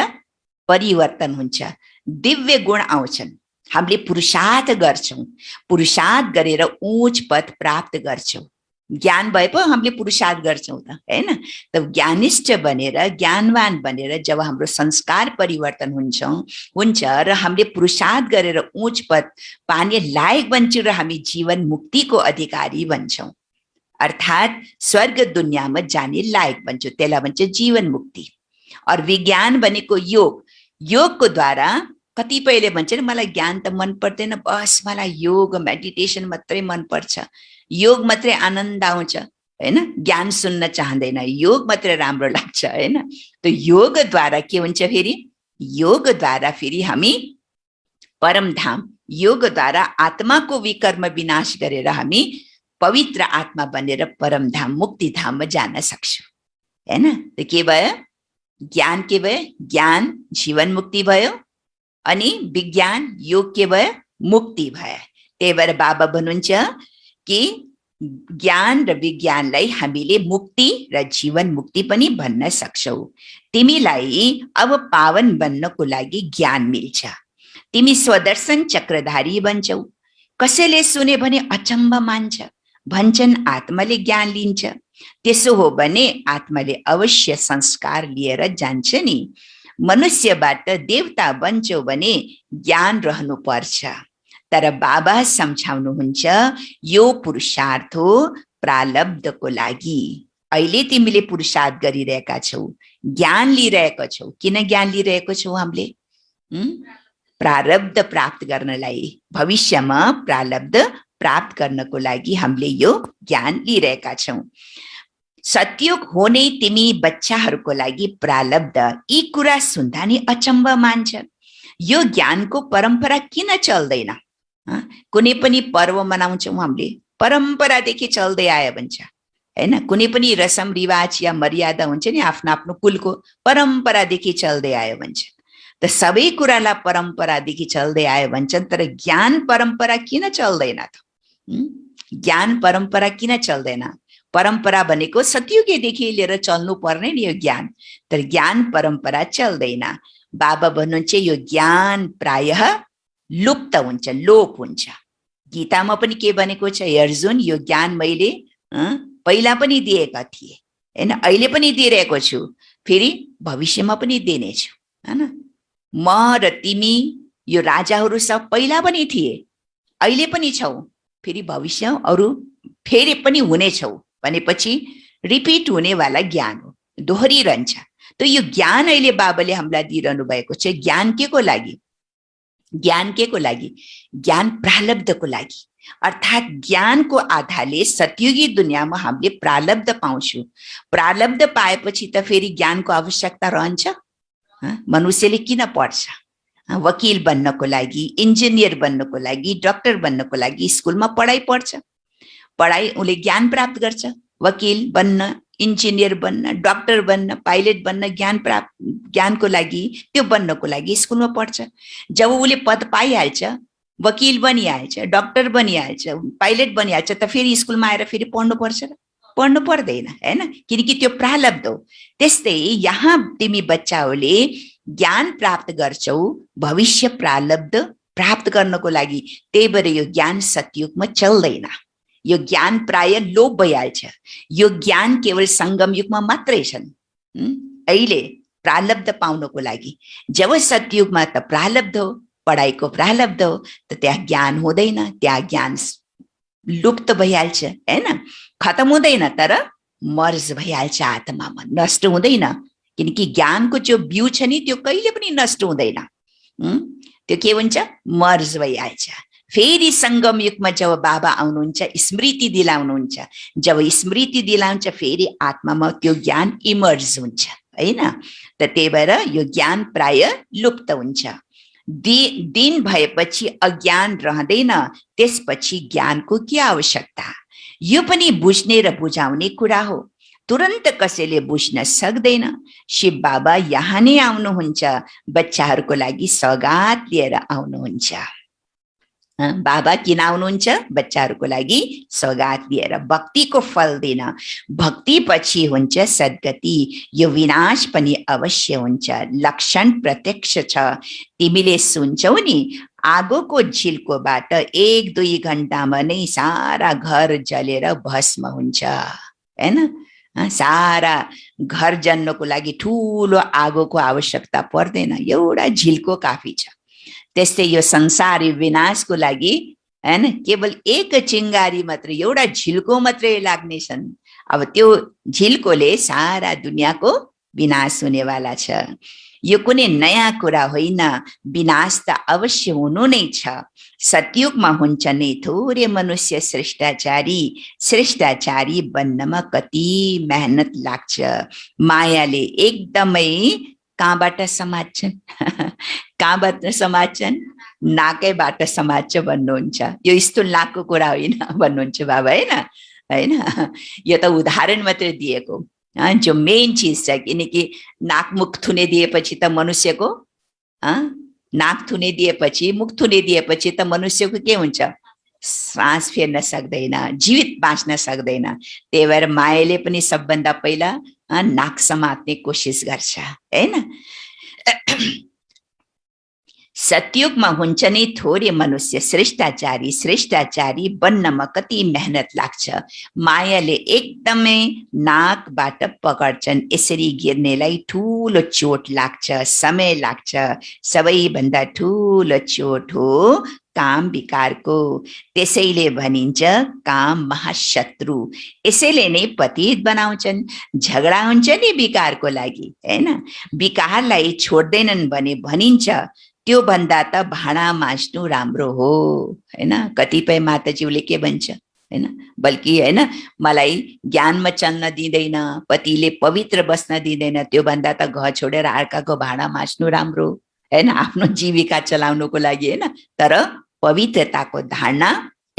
परिवर्तन हुन्छ, दिव्य गुण आउँछन्। हामीले पुरुषार्थ गर्छौं, पुरुषार्थ गरेर उच्च पद प्राप्त गर्छौं। ज्ञान भए पो हामीले पुरुषार्थ गर्छौं त, हैन? तब ज्ञानिष्ठ बनेर, ज्ञानवान बनेर जब हाम्रो संस्कार परिवर्तन हुन्छ र हामीले पुरुषार्थ गरेर उच्च पद पाने लायक बन्छौं र हामी जीवन मुक्तिको अधिकारी बन्छौं, अर्थात स्वर्ग दुनियाँमा जाने लायक बन्छौं, त्यसलाई भन्छ जीवन मुक्ति। और विज्ञान भनेको योग। योगको द्वारा कतिपयले भन्छन् मलाई ज्ञान त मन पर्दैन, बस मलाई योग मेडिटेसन मात्रै मन पर्छ, योग मात्रै आनन्द आउँछ, हैन? ज्ञान सुन्न चाहँदैन, योग मात्रै राम्रो लाग्छ, हैन? त योग द्वारा के हुन्छ फेरि? योग द्वारा फेरि हामी परमधाम, योग द्वारा आत्माको विकर्म विनाश गरेर हामी पवित्र आत्मा बनेर परमधाम मुक्तिधाममा जान सक्छौं, हैन? त के भयो? ज्ञान के भयो, ज्ञान जीवन मुक्ति भयो, अनि विज्ञान योग के भयो, मुक्ति भयो। त्यही भएर बाबा भन्नुहुन्छ कि ज्ञान र विज्ञानलाई हामीले मुक्ति र जीवन मुक्ति पनि भन्न सक्छौ। तिमीलाई अब पावन बन्नको लागि ज्ञान मिल्छ। तिमी स्वदर्शन चक्रधारी बन्छौ। कसैले सुने भने अचम्म मान्छ, भन्छन् आत्माले ज्ञान लिन्छ। त्यसो हो भने आत्माले अवश्य संस्कार लिएर जान्छ नि। मनुष्यबाट देवता बन्छौ भने ज्ञान रहनु पर्छ। तर बाबा सम्झाउनुहुन्छ यो पुरुषार्थ हो प्रालब्धको लागि। अहिले तिमीले पुरुषार्थ गरिरहेका छौ, ज्ञान लिइरहेका छौ। किन ज्ञान लिइरहेको छौ हामीले? प्रारब्ध प्राप्त गर्नलाई, भविष्यमा प्रारब्ध प्राप्त गर्नको लागि हामीले यो ज्ञान लिइरहेका छौँ। सतयुग होने तिमी बच्चाहरूको लागि प्रारब्ध, यी कुरा सुन्दा नि अचम्म मान्छ। यो ज्ञानको परम्परा किन चल्दैन? कुनै पनि पर्व मनाउँछौँ हामीले, परम्परादेखि चल्दै आयो भन्छ हैन। कुनै पनि रसम रिवाज या मर्यादा हुन्छ नि आफ्नो आफ्नो कुलको, परम्परादेखि चल्दै आयो भन्छ। त सबै कुरालाई परम्परादेखि चल्दै आयो भन्छन्, तर ज्ञान परम्परा किन चल्दैन त? ज्ञान परम्परा किन चल्दैन? परम्परा भनेको सतयुगदेखि लिएर चल्नु पर्ने नि यो ज्ञान, तर ज्ञान परम्परा चल्दैन। बाबा भन्नुहुन्छ यो ज्ञान प्रायः लुप्त हुन्छ, लोप हुन्छ। गीतामा पनि के भनेको छ, अर्जुन यो ज्ञान मैले पहिला पनि दिएका थिए हैन, अहिले पनि दिइरहेको छु, फेरि भविष्यमा पनि दिनेछु हैन। म र तिमी यो राजाहरू सब पहिला पनि थिए, अहिले पनि छौ, फेरि भविष्य अरू फेरि पनि हुनेछौ भनेपछि रिपिट हुनेवाला ज्ञान हो, दोहोरिरहन्छ। त यो ज्ञान अहिले बाबाले हामीलाई दिइरहनु भएको छ। ज्ञान के को लागि? ज्ञान के को लागि? ज्ञान प्रालब्धको लागि। अर्थात् ज्ञानको आधारले सतयुगी दुनियाँमा हामीले प्रालब्ध पाउँछौँ। प्रालब्ध पाएपछि त फेरि ज्ञानको आवश्यकता रहन्छ? मनुष्यले किन पढ्छ? वकिल बन्नको लागि, इन्जिनियर बन्नको लागि, डाक्टर बन्नको लागि स्कुलमा पढाइ पढ्छ। पढाइ उसले ज्ञान प्राप्त गर्छ। वकिल बन्न, इन्जिनियर बन्न, डाक्टर बन्न, पाइलट बन्न ज्ञानको लागि, त्यो बन्नको लागि स्कुलमा पढ्छ। जब उसले पद पाइहाल्छ, वकिल बनिहाल्छ, डाक्टर बनिहाल्छ, पाइलट बनिहाल्छ, त फेरि स्कुलमा आएर फेरि पढ्नु पर्छ र? पढ्नु पर्दैन हैन, किनकि त्यो प्रालब्ध हो। त्यस्तै यहाँ तिमी बच्चाहरूले ज्ञान प्राप्त गर्छौ भविष्य प्रालब्ध प्राप्त गर्नको लागि। त्यही भएर यो ज्ञान सतयुगमा चल्दैन, यो ज्ञान प्राय लोप भइहाल्छ। यो ज्ञान केवल सङ्गम युगमा मात्रै छन्। अहिले प्रालब्ध पाउनको लागि, जब सतयुगमा त प्रालब्ध हो, पढाइको प्रालब्ध हो, त त्यहाँ ज्ञान हुँदैन, त्यहाँ ज्ञान लुप्त भइहाल्छ हैन, खतम हुँदैन, तर मर्ज भइहाल्छ आत्मामा, नष्ट हुँदैन। किनकि ज्ञानको जो बिउ छ नि त्यो कहिले पनि नष्ट हुँदैन। त्यो के हुन्छ? मर्ज भइहाल्छ। फेरि सङ्गम युगमा जब बाबा आउनुहुन्छ, स्मृति दिलाउनुहुन्छ, जब स्मृति दिलाउँछ फेरि आत्मामा त्यो ज्ञान इमर्ज हुन्छ हैन। त त्यही भएर यो ज्ञान प्राय लुप्त हुन्छ। दिन भएपछि अज्ञान रहँदैन, त्यसपछि ज्ञानको के आवश्यकता? यो पनि बुझ्ने र बुझाउने कुरा हो, तुरन्त कसैले बुझ्न सक्दैन। शिव बाबा यहाँ नै आउनुहुन्छ, बच्चाहरूको लागि सौगात लिएर आउनुहुन्छ। बाबा किन आउनुहुन्छ? बच्चाहरूको लागि सौगात लिएर, भक्तिको फल दिन। भक्ति पछि हुन्छ सद्गति, यो विनाश पनि अवश्य हुन्छ। लक्षण प्रत्यक्ष छ, तिमीले सुन्छौ नि। आगोको झिल्कोबाट 1-2 घण्टामा नै सारा घर जलेर भस्म हुन्छ हैन। सारा घर जल्नको लागि ठुलो आगोको आवश्यकता पर्दैन, एउटा झिल्को काफी छ। त्यस्तै यो संसारी विनाशको लागि हैन, केवल एक चिङ्गारी मात्रै, एउटा झिल्को मात्रै लाग्नेछन्। अब त्यो झिल्कोले सारा दुनियाँको विनाश हुनेवाला छ। यो कुनै नयाँ कुरा होइन, विनाश त अवश्य हुनु नै छ। सतयुगमा हुन्छ नै थोरै मनुष्य श्रेष्ठाचारी बन्नमा कति मेहनत लाग्छ। मायाले एकदमै कहाँबाट समात्छन्? कहाँबाट समात्छन्? नाकैबाट समात्छ भन्नुहुन्छ। यो स्थूल नाकको कुरा होइन भन्नुहुन्छ बाबा हैन। यो त उदाहरण मात्रै दिएको। जो मेन चिज छ। किनकि नाक मुख थुने दिएपछि त मनुष्यको नाक थुने दिएपछि, मुख थुने दिएपछि त मनुष्यको के हुन्छ? श्वास फेर्न सक्दैन, जीवित बाँच्न सक्दैन। त्यही भएर मायाले पनि सबभन्दा पहिला नाक समात्ने कोसिस गर्छ, हैन? सतयुगमा हुन्छ नि थोरै मनुष्य श्रेष्ठाचारी, श्रेष्ठाचारी बन्नमा कति मेहनत लाग्छ। मायाले एकदमै नाकबाट पकड्छन्। यसरी गिर्नेलाई ठुलो चोट लाग्छ, समय लाग्छ। सबैभन्दा ठुलो चोट हो काम विकारको। त्यसैले भनिन्छ काम महाशत्रु। यसैले नै पतित बनाउँछन्। झगडा हुन्छ नि विकारको लागि, हैन? विकारलाई छोड्दैनन् भने भनिन्छ त्यो भन्दा त भाँडा माझ्नु राम्रो हो, हैन? कतिपय माताज्यूले के भन्छ, हैन? बल्कि हैन, मलाई ज्ञानमा चल्न दिँदैन, पतिले पवित्र बस्न दिँदैन, त्यो भन्दा त घर छोडेर अर्काको भाँडा माझ्नु राम्रो, हैन? आफ्नो जीविका चलाउनुको लागि, हैन? तर पवित्रताको धारणा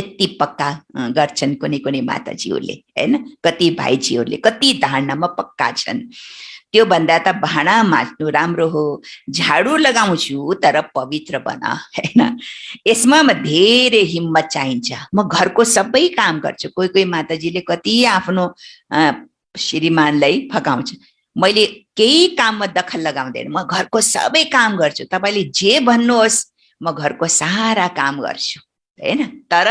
यति पक्का गर्छन् कुनै कुनै माताजीहरूले, हैन? कति भाइजीहरूले कति धारणामा पक्का छन्। त्यो भन्दा त भाँडा माझ्नु राम्रो हो। झाडु लगाउँछु तर पवित्र बना, हैन? यसमा धेरै हिम्मत चाहिन्छ। म घरको सबै काम गर्छु। कोही कोही माताजीले कति आफ्नो श्रीमानलाई फकाउँछ, मैले केही काममा दखल लगाउँदैन, म घरको सबै काम गर्छु, तपाईले जे भन्नुहोस् म घरको सारा काम गर्छु, हैन? तर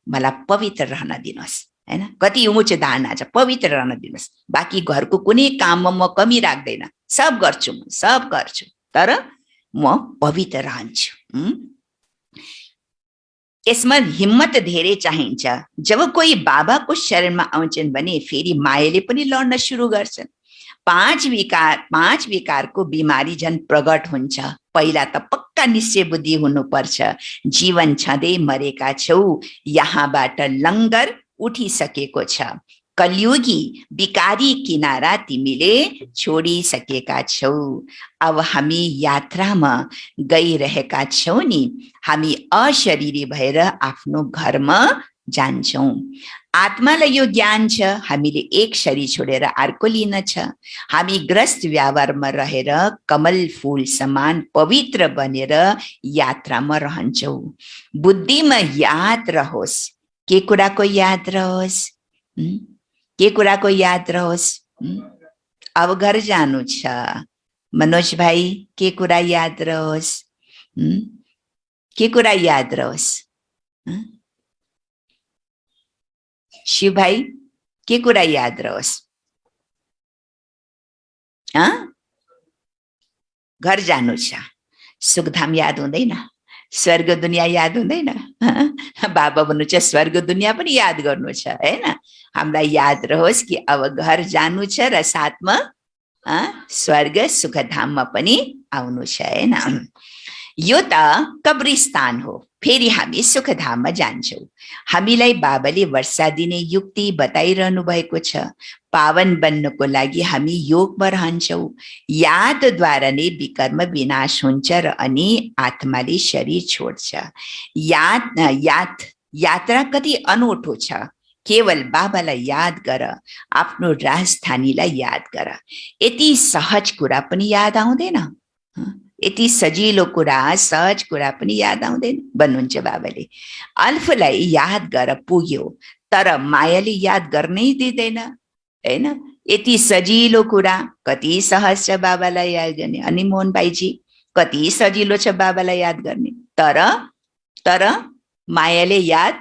मलाई पवित्र रहन दिनुहोस्, हैन? कति उच्च धारणा छ, पवित्र रहन दिनुहोस्। बाँकी घरको कुनै काममा म कमी राख्दैन, सब गर्छु, म सब गर्छु, तर म पवित्र रहन्छु। यसमा हिम्मत धेरै चाहिन्छ। जब कोही बाबाको शरणमा आउँछन् भने फेरि मायाले पनि लड्न सुरु गर्छन्। पाँच विकारको बिमारी झन् प्रगट हुन्छ। पहिला त पक्का निश्चय बुद्धि हुनुपर्छ। जीवन छँदै मरेका छौ, यहाँबाट लङ्गर उठिसकेको छ। कलियुगी विकारी किनारा तिमीले छोडिसकेका छौ। अब हामी यात्रामा गइरहेका छौँ नि, हामी अशरीरी भएर आफ्नो घरमा जान्छौँ। आत्मालाई यो ज्ञान छ, हामीले एक शरीर छोडेर अर्को लिन छ। हामी ग्रस्त व्यवहारमा रहेर कमल फूल समान पवित्र बनेर यात्रामा रहन्छौँ। बुद्धिमा याद रहोस्। के कुराको याद रहोस्? के कुराको याद रहोस्? अब घर जानु छ। मनोज भाइ, के कुरा याद रहोस्? के कुरा याद रहोस्? शिव भाइ, के कुरा याद रहोस्? घर जानु छ। सुखधाम याद हुँदैन? स्वर्ग दुनियाँ याद हुँदैन? बाबा भन्नुहुन्छ स्वर्ग दुनियाँ पनि याद गर्नु छ, हैन? हामीलाई याद रहोस् कि अब घर जानु छ र साथमा स्वर्ग सुखधाममा पनि आउनु छ, हैन? यो त कब्रिस्तान हो, फेरि हामी सुखधाममा जान्छौँ। हामीलाई बाबाले वर्षा दिने युक्ति बताइरहनु भएको छ। पावन बन्नको लागि हामी योगमा रहन्छौँ। यादद्वारा नै विकर्म विनाश हुन्छ र अनि आत्माले शरीर छोड्छ। यात्रा कति अनौठो छ। केवल बाबालाई याद गर, आफ्नो राजधानीलाई याद गर। यति सहज कुरा पनि याद आउँदैन, यति सजिलो कुरा, सहज कुरा पनि याद आउँदैन भन्नुहुन्छ बाबाले। अल्फलाई याद गर पुग्यो, तर मायाले याद गर्नै दिँदैन, हैन? यति सजिलो कुरा कति सहज छ बाबालाई याद गर्ने। अनि मोहन भाइजी, कति सजिलो छ बाबालाई याद गर्ने, तर मायाले याद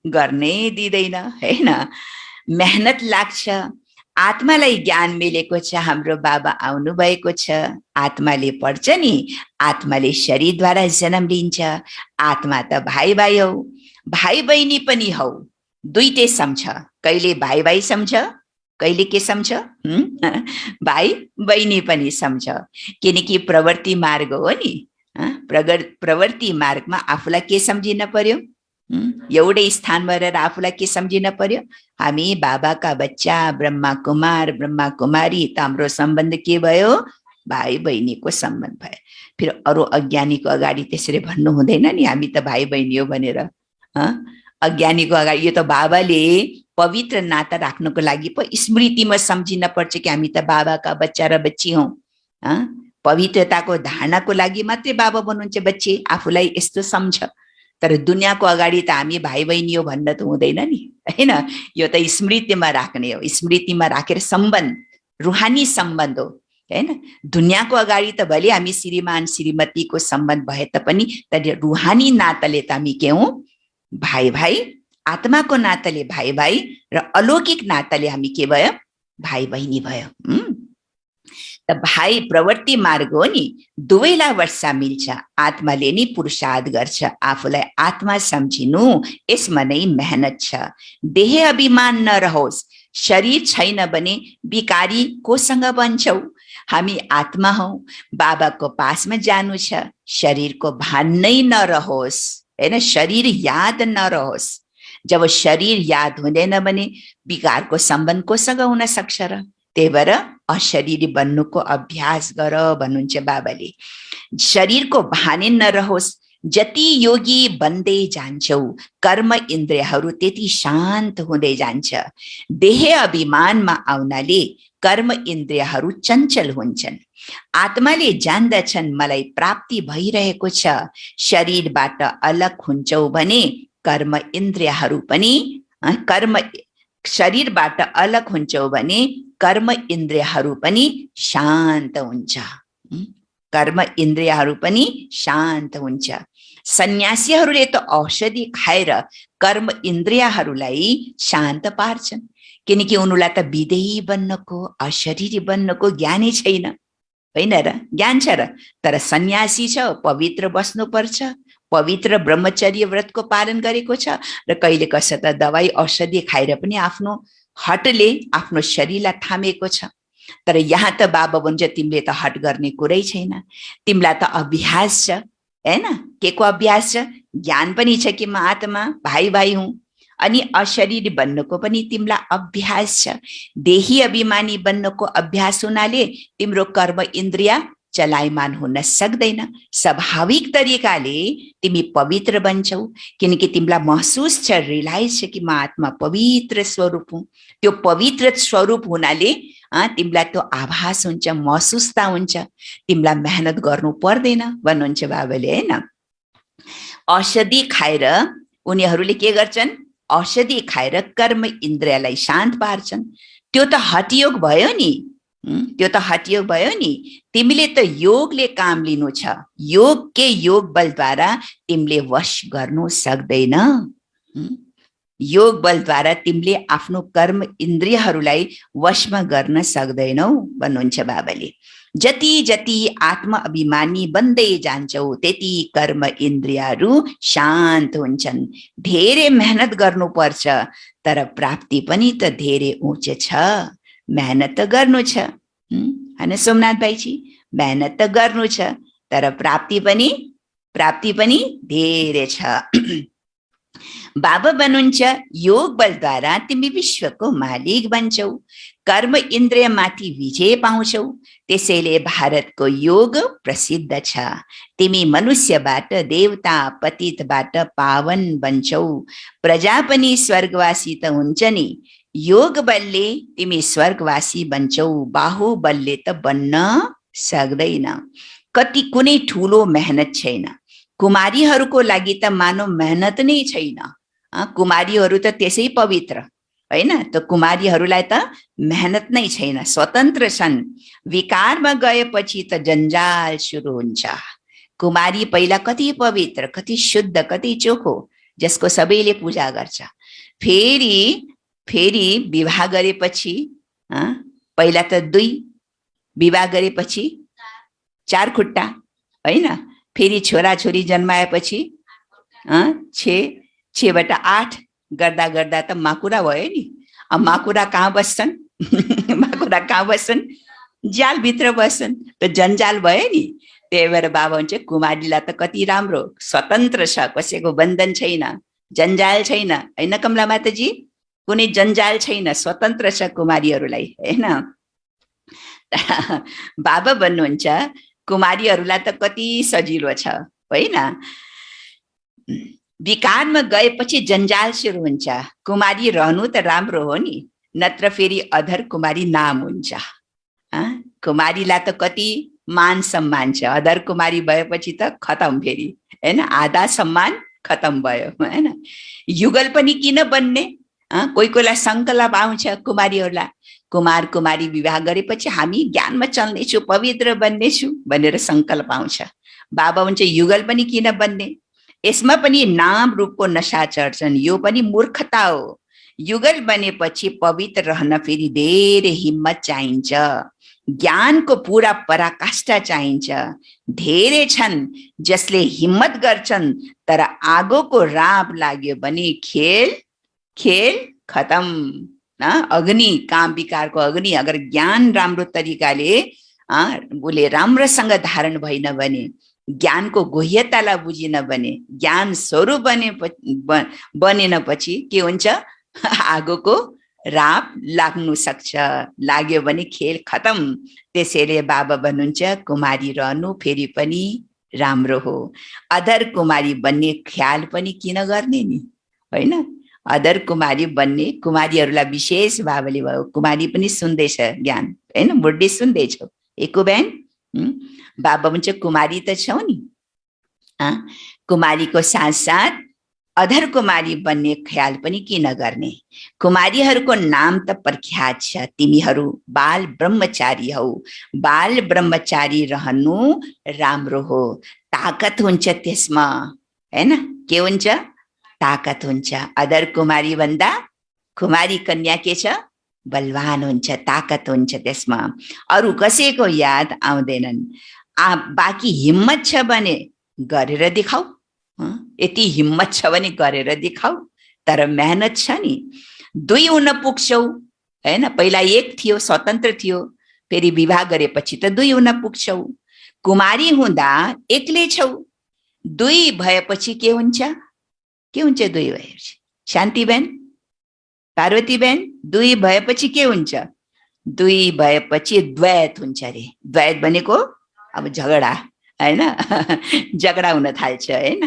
गर्नै दिँदैन, हैन? मेहनत लाग्छ। आत्मालाई ज्ञान मिलेको छ, हाम्रो बाबा आउनु भएको छ। आत्माले पढ्छ नि, आत्माले शरीरद्वारा जन्म लिन्छ। आत्मा त भाइ भाइ हौ, भाइ बहिनी पनि हौ, दुईटै सम्झ। कहिले भाइ भाइ सम्झ, कहिले के सम्झ? भाइ बहिनी पनि सम्झ। किनकि प्रवृत्ति मार्ग हो नि। प्रवृत्ति मार्गमा आफूलाई के सम्झिन पर्यो? एउटै स्थानमा रहेर आफूलाई के सम्झिन पर्यो? हामी बाबाका बच्चा, ब्रह्मा कुमार ब्रह्मा कुमारी, त हाम्रो सम्बन्ध के भयो? भाइ बहिनीको सम्बन्ध भयो। फेरि अरू अज्ञानीको अगाडि त्यसरी भन्नु हुँदैन नि हामी त भाइ बहिनी हो भनेर। अज्ञानीको अगाडि यो त बाबाले पवित्र नाता राख्नको लागि पो स्मृतिमा सम्झिन पर्छ कि हामी त बाबाका बच्चा र बच्ची हौँ। पवित्रताको धारणाको लागि मात्रै बाबा बन्नुहुन्छ बच्चे, आफूलाई यस्तो सम्झ। तर दुनियाँको अगाडि त हामी भाइ बहिनी हो भन्न त हुँदैन नि, होइन? यो त स्मृतिमा राख्ने हो, स्मृतिमा राखेर सम्बन्ध, रुहानी सम्बन्ध हो, होइन? दुनियाँको अगाडि त भले हामी श्रीमान श्रीमतीको सम्बन्ध भए तापनि तर रुहानी नाताले त हामी के हौँ? भाइ भाइ, आत्माको नाताले भाइ भाइ र अलौकिक नाताले हामी के भयो? भाइ बहिनी भयो। त भाइ प्रवृत्ति मार्ग हो नि, दुवैलाई वर्षा मिल्छ। आत्माले नि पुरुषार्थ गर्छ, आफूलाई आत्मा सम्झिनु यसमा नै मेहनत छ। देह अभिमान नरहोस्, शरीर छैन भने बिकारी कोसँग बन्छौ? हामी आत्मा हौ, बाबाको पासमा जानु छ, शरीरको भान नै नरहोस्, होइन? शरीर याद नरहोस्। जब शरीर याद हुँदैन भने विकारको सम्बन्ध कोसँग हुन सक्छ र? त्यही भएर अशरीरी बन्नुको अभ्यास गर भन्नुहुन्छ बाबाले। शरीरको भाने नरहोस्, जति योगी बन्दै जान्छौ कर्म इन्द्रियहरू त्यति शान्त हुँदै जान्छ। देह अभिमानमा आउनाले कर्म इन्द्रियहरू चञ्चल हुन्छन्। आत्माले जान्दछन् मलाई प्राप्ति भइरहेको छ। शरीरबाट अलग हुन्छौ भने कर्म इन्द्रियहरू पनि शरीरबाट अलग हुन्छौ भने कर्म इन्द्रियहरू पनि शान्त हुन्छ। कर्म इन्द्रियहरू पनि शान्त हुन्छ। सन्यासीहरूले त औषधि खाएर कर्म इन्द्रियहरूलाई शान्त पार्छन्, किनकि उनीहरूलाई त विदेही बन्नको, अशरीरी बन्नको ज्ञानै छैन, होइन र? ज्ञान छ र? तर सन्यासी छ, पवित्र बस्नुपर्छ, पवित्र ब्रह्मचर्य व्रतको पालन गरेको छ र कहिले कसै त दवाई औषधि खाएर पनि आफ्नो हटले आफ्नो शरीरलाई थामेको छ। तर यहाँ त बाबा भन्छ तिमीले त हट गर्ने कुरै छैन, तिमीलाई त अभ्यास छ, होइन? के को अभ्यास छ? ज्ञान पनि छ कि म आत्मा भाइ भाइ हुँ, अनि अशरीरी बन्नको पनि तिमीलाई अभ्यास छ। देही अभिमानी बन्नको अभ्यास हुनाले तिम्रो कर्म इन्द्रिय चलायमान हुन सक्दैन। स्वाभाविक तरिकाले तिमी पवित्र बन्छौ, किनकि तिमीलाई महसुस छ, रियलाइज छ कि म आत्मा पवित्र स्वरूप हुँ। त्यो पवित्र स्वरूप हुनाले तिमीलाई त्यो आभास हुन्छ, महसुसता हुन्छ, तिमीलाई मेहनत गर्नु पर्दैन भन्नुहुन्छ बाबाले, होइन? औषधि खाएर उनीहरूले के गर्छन्? औषधि खाएर कर्म इन्द्रियलाई शान्त पार्छन्। त्यो त हठयोग भयो नि, त्यो त हठयोग भयो नि। तिमीले त योगले काम लिनु छ, योग के योग बलद्वारा तिमीले वश गर्नु सक्दैन। योग बलद्वारा तिमीले आफ्नो कर्म इन्द्रियहरूलाई वशमा गर्न सक्दैनौ भन्नुहुन्छ बाबाले। जति जति आत्मा अभिमानी बन्दै जान्छौ त्यति कर्म इन्द्रियहरू शान्त हुन्छन्। धेरै मेहनत गर्नुपर्छ, तर प्राप्ति पनि त धेरै उच्च छ। मेहनत त गर्नु छ, होइन सोमनाथ भाइजी? मेहनत त गर्नु छ, तर प्राप्ति पनि धेरै छ। बाबा भन्नुहुन्छ योग बलद्वारा तिमी विश्वको मालिक बन्छौ, कर्म इन्द्रिय माथि विजय पाउँछौ। त्यसैले भारतको योग प्रसिद्ध छ। तिमी मनुष्यबाट देवता, पतितबाट पावन बन्छौ। प्रजा पनि स्वर्गवासी त हुन्छ नि। योग बलले तिमी स्वर्गवासी बन्छौ, बाहुबलले त बन्न सक्दैन। कुनै ठुलो मेहनत छैन। कुमारीहरूको लागि त मानव मेहनत नै छैन। कुमारीहरू त त्यसै पवित्र, होइन? त कुमारीहरूलाई त मेहनत नै छैन, स्वतन्त्र छन्। विकारमा गएपछि त जन्जाल सुरु हुन्छ। कुमारी पहिला कति पवित्र, कति शुद्ध, कति चोखो, जसको सबैले पूजा गर्छ। फेरि विवाह गरेपछि पहिला त 2, विवाह गरेपछि 4 खुट्टा, होइन? फेरि छोराछोरी जन्माएपछि 6बाट 8 गर्दा गर्दा त माकुरा भयो नि। अब माकुरा कहाँ बस्छन्? माकुरा कहाँ बस्छन्? जालभित्र बस्छन्, त जन्जाल भयो नि। त्यही भएर बाबा हुन्छ कुमारीलाई त कति राम्रो, स्वतन्त्र छ, कसैको बन्धन छैन, जन्जाल छैन, होइन कमला माताजी? कुनै जन्जाल छैन, स्वतन्त्र छ कुमारीहरूलाई, होइन? बाबा भन्नुहुन्छ कुमारीहरूलाई त कति सजिलो छ, होइन? विकारमा गएपछि जन्जाल सुरु हुन्छ। कुमारी रहनु त राम्रो हो नि, नत्र फेरि अधर कुमारी नाम हुन्छ। कुमारीलाई त कति मान सम्मान छ, अधर कुमारी भएपछि त खतम फेरि, हैन? आधा सम्मान खतम भयो, हैन? युगल पनि किन बन्ने? कोही कोहीलाई सङ्कल्प आउँछ कुमारीहरूलाई, कुमार कुमारी विवाह गरेपछि हामी ज्ञानमा चल्नेछु, पवित्र बन्नेछु भनेर सङ्कल्प आउँछ। बाबा हुन्छ युगल पनि किन बन्ने? यसमा पनि नाम रूपको नशा चढ्छन्, यो पनि मूर्खता हो। युगल बनेपछि पवित्र रहन फेरि धेरै हिम्मत चाहिन्छ, ज्ञानको पुरा पराकाष्ठा चाहिन्छ। धेरै छन् जसले हिम्मत गर्छन्, तर आगोको राप लाग्यो भने खेल खेल खतम। अग्नि, काम विकारको अग्नि अगर ज्ञान राम्रो तरिकाले उसले राम्रोसँग धारण भएन भने, ज्ञानको गुह्यतालाई बुझिन भने, ज्ञान स्वरूप बनेन पछि के हुन्छ? आगोको राप लाग्नु सक्छ, लाग्यो भने खेल खतम। त्यसैले बाबा भन्नुहुन्छ कुमारी रहनु फेरि पनि राम्रो हो, अधर कुमारी बन्ने ख्याल पनि किन गर्ने नि, होइन? अधर कुमारी बन्ने, कुमारीहरूलाई विशेष बाबाले भयो, कुमारी पनि सुन्दैछ ज्ञान, होइन? बुढी सुन्दैछौ एको बहन? बाबा भन्छ कुमारी त छौ नि, कुमारीको साथसाथ अधर कुमारी बन्ने ख्याल पनि किन गर्ने? कुमारीहरूको नाम त प्रख्यात छ, तिमीहरू बाल ब्रह्मचारी हौ, बाल ब्रह्मचारी रहनु राम्रो हो, ताकत हुन्छ त्यसमा, हैन? के हुन्छ? ताकत हुन्छ। अधर कुमारी भन्दा कुमारी कन्या के छ? बलवान हुन्छ, ताकत हुन्छ त्यसमा, अरू कसैको याद आउँदैनन्। बाँकी हिम्मत छ भने गरेर देखाऊ, यति हिम्मत छ भने गरेर देखाऊ, तर मेहनत छ नि। दुई हुन पुग्छौ, हैन? पहिला एक थियो, स्वतन्त्र थियो, फेरि विवाह गरेपछि त दुई हुन पुग्छौ। कुमारी हुँदा एक्लै छौ, दुई भएपछि के हुन्छ? के हुन्छ दुई भएपछि? शान्ति बहन, पार्वती बहन, दुई भएपछि के हुन्छ? दुई भएपछि द्वैत हुन्छ अरे। द्वैत भनेको अब झगडा, हैन? झगडा हुन थाल्छ, हैन?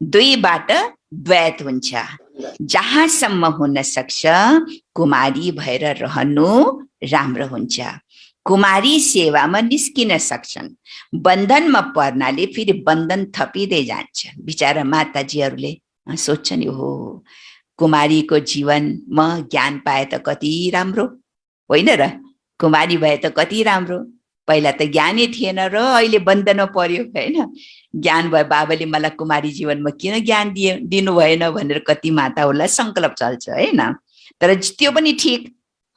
दुईबाट द्वैत हुन्छ। जहाँसम्म हुन सक्छ कुमारी भएर रहनु राम्रो हुन्छ। कुमारी सेवामा निस्किन सक्छन्, बन्धनमा पर्नाले फेरि बन्धन थपिँदै जान्छ। बिचारा माताजीहरूले सोध्छ नि, हो कुमारीको जीवनमा ज्ञान पाए त कति राम्रो, होइन र? कुमारी भए त कति राम्रो, पहिला त ज्ञानै थिएन र अहिले बन्धनमा पर्यो, होइन? ज्ञान भयो, बाबाले मलाई कुमारी जीवनमा किन ज्ञान दिनु भएन भनेर कति माताहरूलाई सङ्कल्प चल्छ, होइन? तर त्यो पनि ठिक,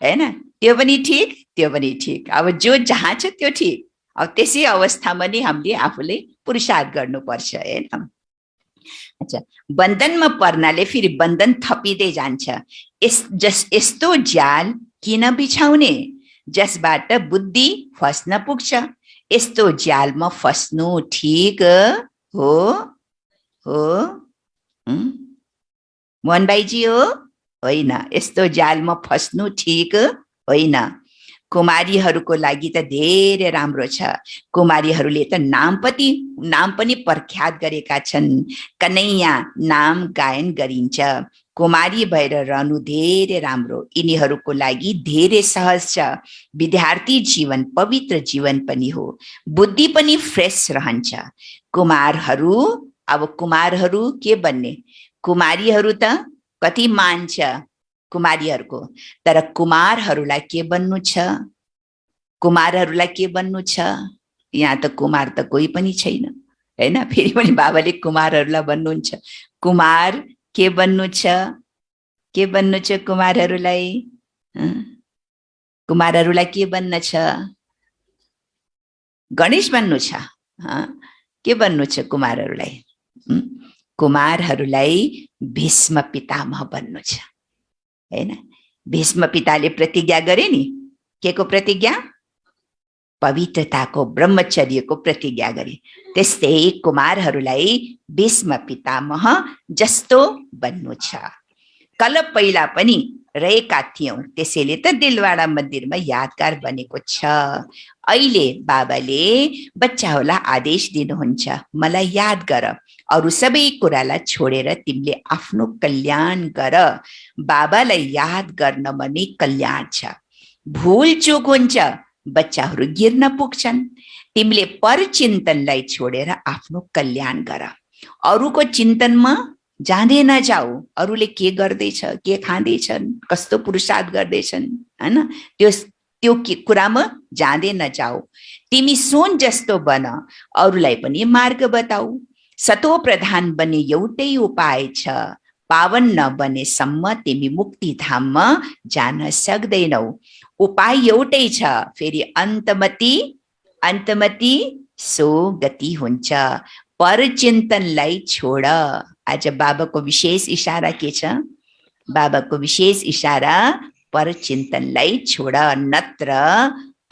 होइन? त्यो पनि ठिक, त्यो पनि ठिक। अब जो जहाँ छ त्यो ठिक। अब त्यसै अवस्थामा नै हामीले आफूले पुरुषार्थ गर्नुपर्छ, होइन? अच्छा, बन्धनमा पर्नाले फेरि बन्धन थपिँदै जान्छ। यस्तो जाल किन बिछाउने जसबाट बुद्धि फस्न पुग्छ? यस्तो जालमा फस्नु ठिक हो? मोहन भाइजी हो? होइन, यस्तो जालमा फस्नु ठिक होइन। कुमारीहरूको लागि त धेरै राम्रो छ। कुमारीहरूले त नाम पनि प्रख्यात गरेका छन्। कन्हैया नाम गायन गरिन्छ। कुमारी भएर रहनु धेरै राम्रो, यिनीहरूको लागि धेरै सहज छ। विद्यार्थी जीवन पवित्र जीवन पनि हो, बुद्धि पनि फ्रेस रहन्छ। कुमारहरू के बन्ने? कुमारीहरू त कति मान्छ कुमारीहरूको, तर कुमारहरूलाई के बन्नु छ? कुमारहरूलाई के बन्नु छ? यहाँ त कुमार त कोही पनि छैन, हैन? फेरि पनि बाबाले कुमारहरूलाई भन्नुहुन्छ, कुमार के बन्नु छ? के बन्नु छ कुमारहरूलाई? कुमारहरूलाई के बन्न छ? गणेश बन्नु छ। के बन्नु छ कुमारहरूलाई? कुमारहरूलाई भीष्म पितामह बन्नु छ, हैन? भीष्म पिताले प्रतिज्ञा गरे नि, के को प्रतिज्ञा? पवित्रताको, ब्रह्मचर्यको प्रतिज्ञा गरे। त्यस्तै कुमारहरूलाई भीष्म पितामह जस्तो बन्नु छ। कल पहिला पनि रहेका थियौं, त्यसैले त दिलवाडा मन्दिरमा यादगार बनेको छ। अहिले बाबाले बच्चाहरूलाई आदेश दिनुहुन्छ, मलाई याद गर, अरू सबै कुरालाई छोडेर तिमीले आफ्नो कल्याण गर। बाबालाई याद गर्नमा नै कल्याण छ। भुल चुक हुन्छ, बच्चाहरू गिर्न पुग्छन्। तिमीले परचिन्तनलाई छोडेर आफ्नो कल्याण गर। अरूको चिन्तनमा जाँदै नजाऊ, अरूले के गर्दैछ, के खाँदैछन्, कस्तो पुरुषार्थ गर्दैछन्, हैन, त्यो कुरामा जाँदै नजाऊ। तिमी सुन जस्तो बन, अरूलाई पनि मार्ग बताऊ। सतो प्रधान बन्ने एउटै उपाय छ, पावन नबनेसम्म तिमी मुक्ति धाममा जान सक्दैनौ। उपाय एउटै छ, फेरि अन्तमति सो गति हुन्छ। परचिन्तनलाई छोड। आज बाबाको विशेष इशारा के छ? बाबाको विशेष इशारा परचिन्तनलाई छोड, नत्र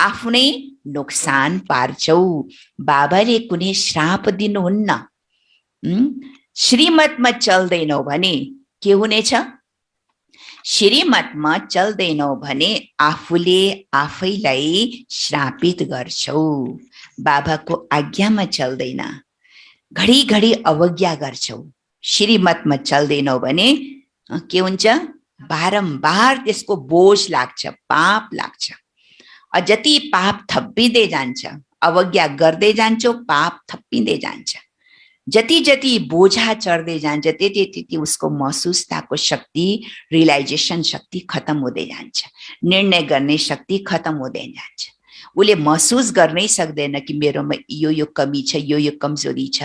आफ्नै नोक्सान पार्छौ। बाबाले कुनै श्राप दिनुहुन्न। श्रीमतमा चल्दैनौ भने के हुनेछ? श्रीमतमा चल्दैनौ भने आफूले आफैलाई श्रापित गर्छौ। बाबाको आज्ञामा चल्दैन, घडी अवज्ञा गर्छौ। श्रीमतमा चल्दैनौ भने के हुन्छ? बारम्बार त्यसको बोझ लाग्छ, पाप लाग्छ। जति पाप थपिँदै जान्छ, अवज्ञा गर्दै जान्छौ, पाप थपिँदै जान्छ। जति जति बोझा चढ्दै जान्छ, त्यति त्यति उसको महसुसताको शक्ति, रियलाइजेसन शक्ति खत्म हुँदै जान्छ। निर्णय गर्ने शक्ति खत्म हुँदै जान्छ। उसले महसुस गर्नै सक्दैन कि मेरोमा यो कमी छ, यो कमजोरी छ,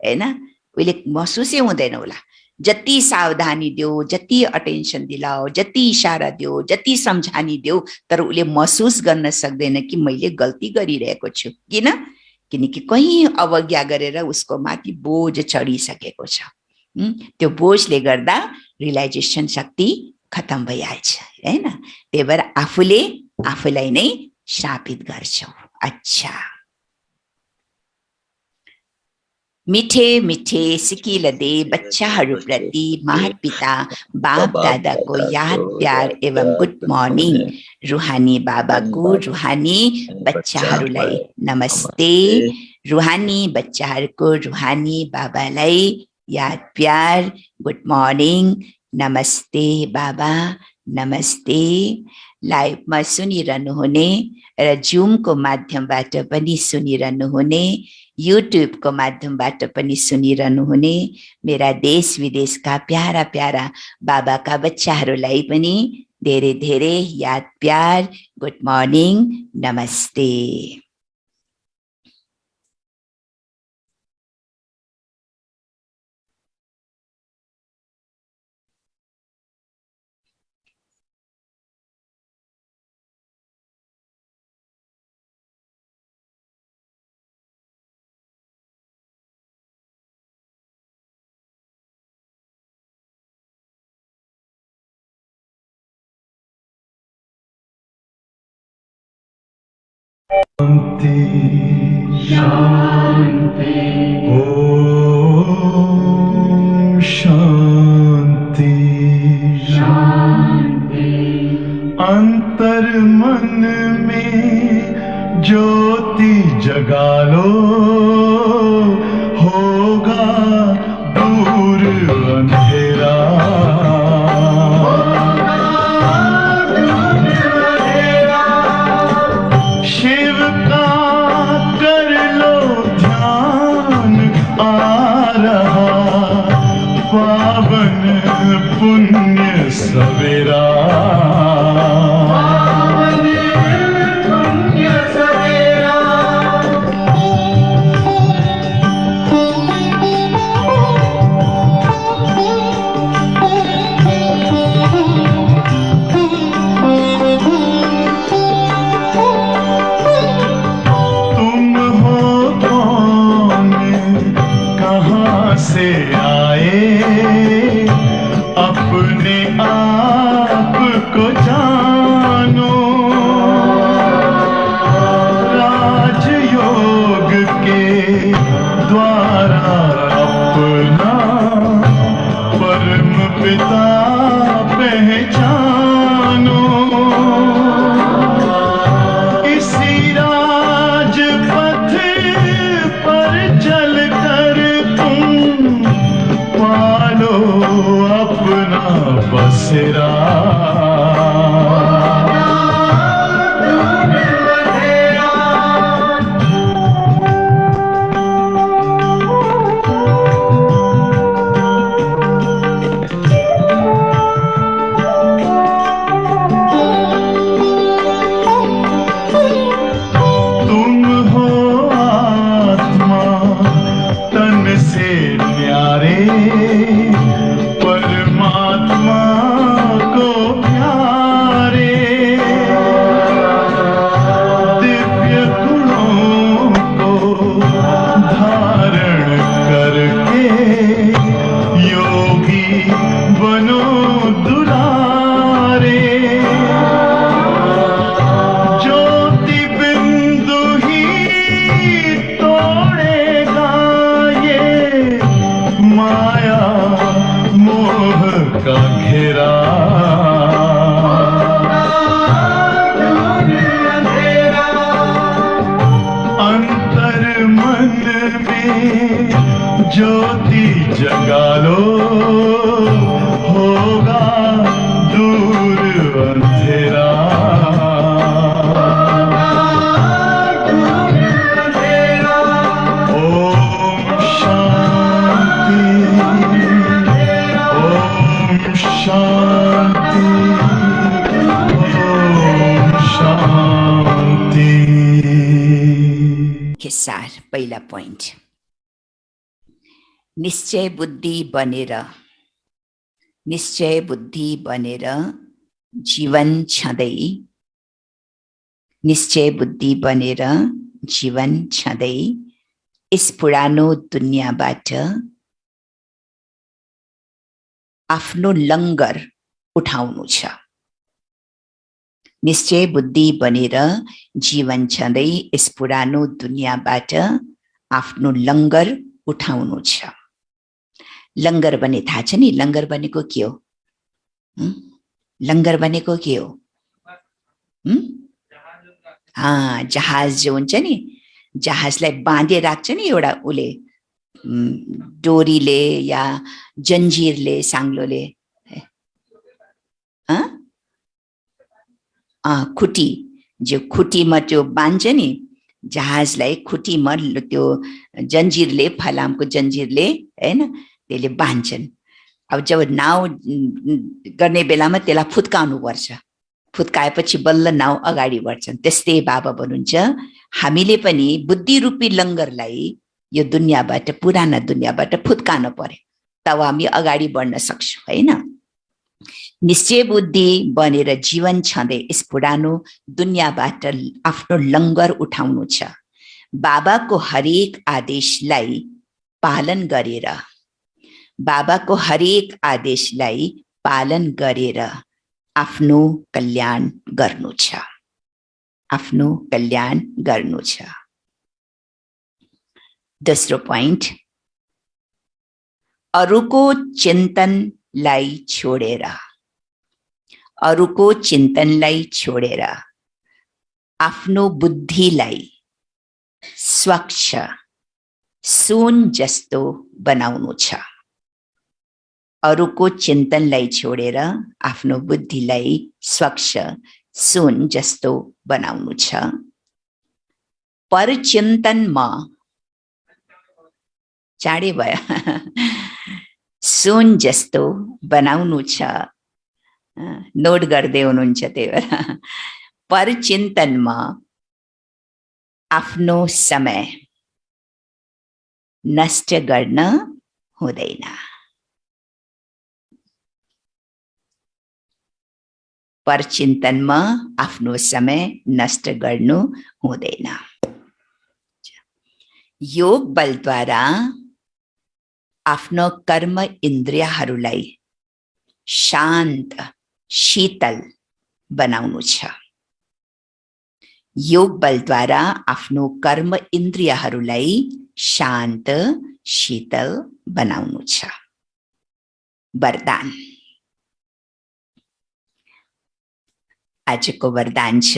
हैन। उसले महसुसै हुँदैन उसलाई। जति सावधानी देऊ, जति अटेन्सन दिलाओ, जति इशारा देऊ, जति सम्झानी देऊ, तर उसले महसुस गर्न सक्दैन कि मैले गल्ती गरिरहेको छु। किनकि कहीँ अवज्ञा गरेर उसको माथि बोझ चढिसकेको छ। त्यो बोझले गर्दा रियलाइजेसन शक्ति खत्म भइहाल्छ, हैन। त्यही भएर आफूले आफूलाई नै श्रापित गर्छौ। अच्छा, मिठे मिठे सिकिल दे बच्चाहरूप्रति माता-पिता बाप दादाको याद प्यार एवं गुड मर्निङ। रुहानी बाबाको रुहानी बच्चाहरूलाई नमस्ते। रुहानी बच्चाहरूको रुहानी बाबालाई याद प्यार, गुड मर्निङ, नमस्ते बाबा, नमस्ते। लाइभमा सुनिरहनु हुने र जुमको माध्यमबाट पनि सुनिरहनु हुने, युट्युबको माध्यमबाट पनि सुनिरहनु हुने मेरा देश विदेशका प्यारा प्यारा बाबाका बच्चाहरूलाई पनि धेरै धेरै याद प्यार, गुड मर्निङ, नमस्ते। शांति शांति ओम शांति शांति। अंतर मन में ज्योति जगा लो, होगा दूर अंधेरा। शिव का कर लो ध्यान, आ रहा पावन पुण्य सवेरा। पावन पुण्य सवेरा। से आए अपने आप को जानो, राजयोग के द्वारा अपना परम पिता पहचानो। ज्योति जगा लो, होगा दूर अंधेरा। ओम शांति, ओम शांति, ओम शांति। के सार पहिला पोइन्ट, निश्चय बुद्धि बनेर जीवन छँदै, निश्चय बुद्धि बनेर जीवन छँदै यस पुरानो दुनियाँबाट आफ्नो लङ्गर उठाउनु छ। निश्चय बुद्धि बनेर जीवन छँदै यस पुरानो दुनियाँबाट आफ्नो लङ्गर उठाउनु छ। लङ्गर भने थाहा छ नि, लङ्गर भनेको के हो? लङ्गर भनेको के हो? जहाज जो हुन्छ नि, जहाजलाई बाँधे राख्छ नि एउटा उले डोरीले या जन्जिरले, साङ्लोले, खुटी, जो खुटीमा त्यो बाँध्छ नि जहाजलाई, खुटीमा त्यो जन्जिरले, फलामको जन्जिरले, हैन, त्यसले बाँध्छन्। अब जब नाउ गर्ने बेलामा त्यसलाई फुत्काउनु पर्छ, फुत्काएपछि बल्ल नाउ अगाडि बढ्छन्। त्यस्तै बाबा भन्नुहुन्छ हामीले पनि बुद्धि रूपी लङ्गरलाई यो दुनियाँबाट, पुराना दुनियाँबाट फुत्कान पर्यो, तब हामी अगाडि बढ्न सक्छौँ, हैन। निश्चय बुद्धि बनेर जीवन छँदै यस पुरानो दुनियाँबाट आफ्नो लङ्गर उठाउनु छ। बाबाको हरेक आदेशलाई पालन गरेर, बाबाको हरेक आदेशलाई पालन गरेर आफ्नो कल्याण गर्नु छ, आफ्नो कल्याण गर्नु छ। दोस्रो पोइन्ट, अरूको चिन्तनलाई छोडेर, अरूको चिन्तनलाई छोडेर आफ्नो बुद्धिलाई स्वच्छ सुन जस्तो बनाउनु छ। अरूको चिन्तनलाई छोडेर आफ्नो बुद्धिलाई स्वच्छ सुन जस्तो बनाउनु छ। परचिन्तनमा, चाँडै भयो, सुन जस्तो बनाउनु छ। नोट गर्दै हुनुहुन्छ त्यही भएर। परचिन्तनमा आफ्नो समय नष्ट गर्न हुँदैन। परचिन्तनमा आफ्नो समय नष्ट गर्नु हुँदैन। योग बलद्वारा आफ्नो कर्म इन्द्रियहरूलाई शान्त शीतल बनाउनु छ। योग बलद्वारा आफ्नो कर्म इन्द्रियहरूलाई शान्त शीतल बनाउनु छ। वरदान, आजको वरदान छ,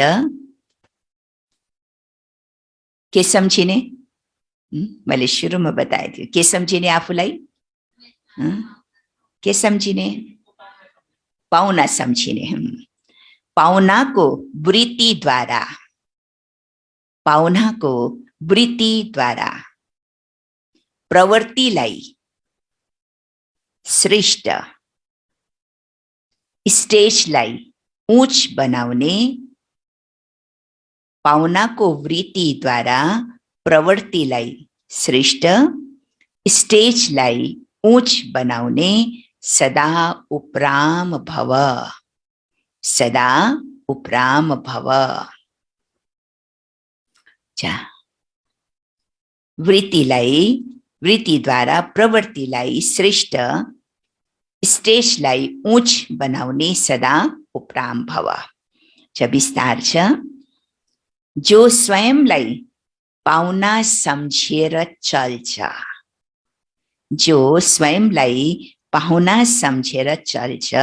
के सम्झिने? मैले सुरुमा बताएको थिएँ, के सम्झिने आफूलाई? के सम्झिने? पाउना सम्झिने। पाउनाको वृत्तिद्वारा, पाउनाको वृत्तिद्वारा प्रवृत्तिलाई श्रेष्ठ, स्टेजलाई उच्च बनाउने, पाउनाको वृत्तिद्वारा प्रवृत्तिलाई श्रेष्ठ, स्टेजलाई उच्च बनाउने सदा उपराम भव, सदा उपराम भव। वृत्तिद्वारा प्रवृत्तिलाई श्रेष्ठ, स्टेजलाई उच्च बनाउने सदा उपराम भव। विस्तार छ, जो स्वयंलाई पाउना सम्झेर चल्छ, जो स्वयंलाई पाहुना सम्झेर चल्छ,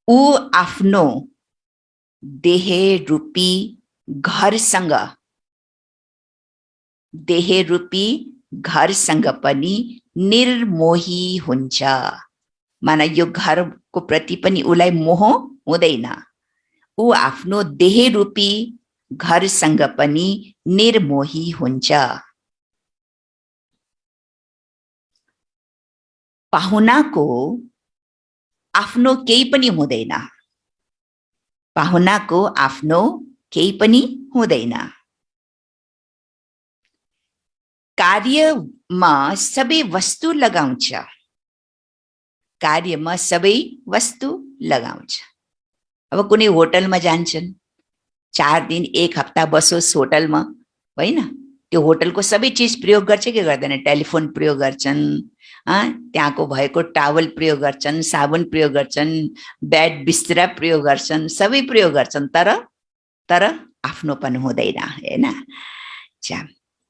ऊ आफ्नो देह रूपी घरसँग देह रूपी घरसँग पनि निर्मोही हुन्छ। माना यो घरको प्रति पनि उलाई मोह हुँदैन। ऊ आफ्नो देह रूपी घरसँग पनि निर्मोही हुन्छ। पाहुनाको आफ्नो केही पनि हुँदैन। पाहुनाको आफ्नो केही पनि हुँदैन। कार्यमा सबै वस्तु लगाउँछ। कार्यमा सबै वस्तु लगाउँछ। अब कुनै होटलमा जान्छन्, 4 दिन 1 हप्ता बसोस् होटलमा, होइन? त्यो होटलको सबै चिज प्रयोग गर्छ कि गर्दैन? टेलिफोन प्रयोग गर्छन्, त्यहाँको भएको टावल प्रयोग गर्छन्, साबुन प्रयोग गर्छन्, बेड बिस्तरा प्रयोग गर्छन्, सबै प्रयोग गर्छन्, तर आफ्नोपन हुँदैन, हैन?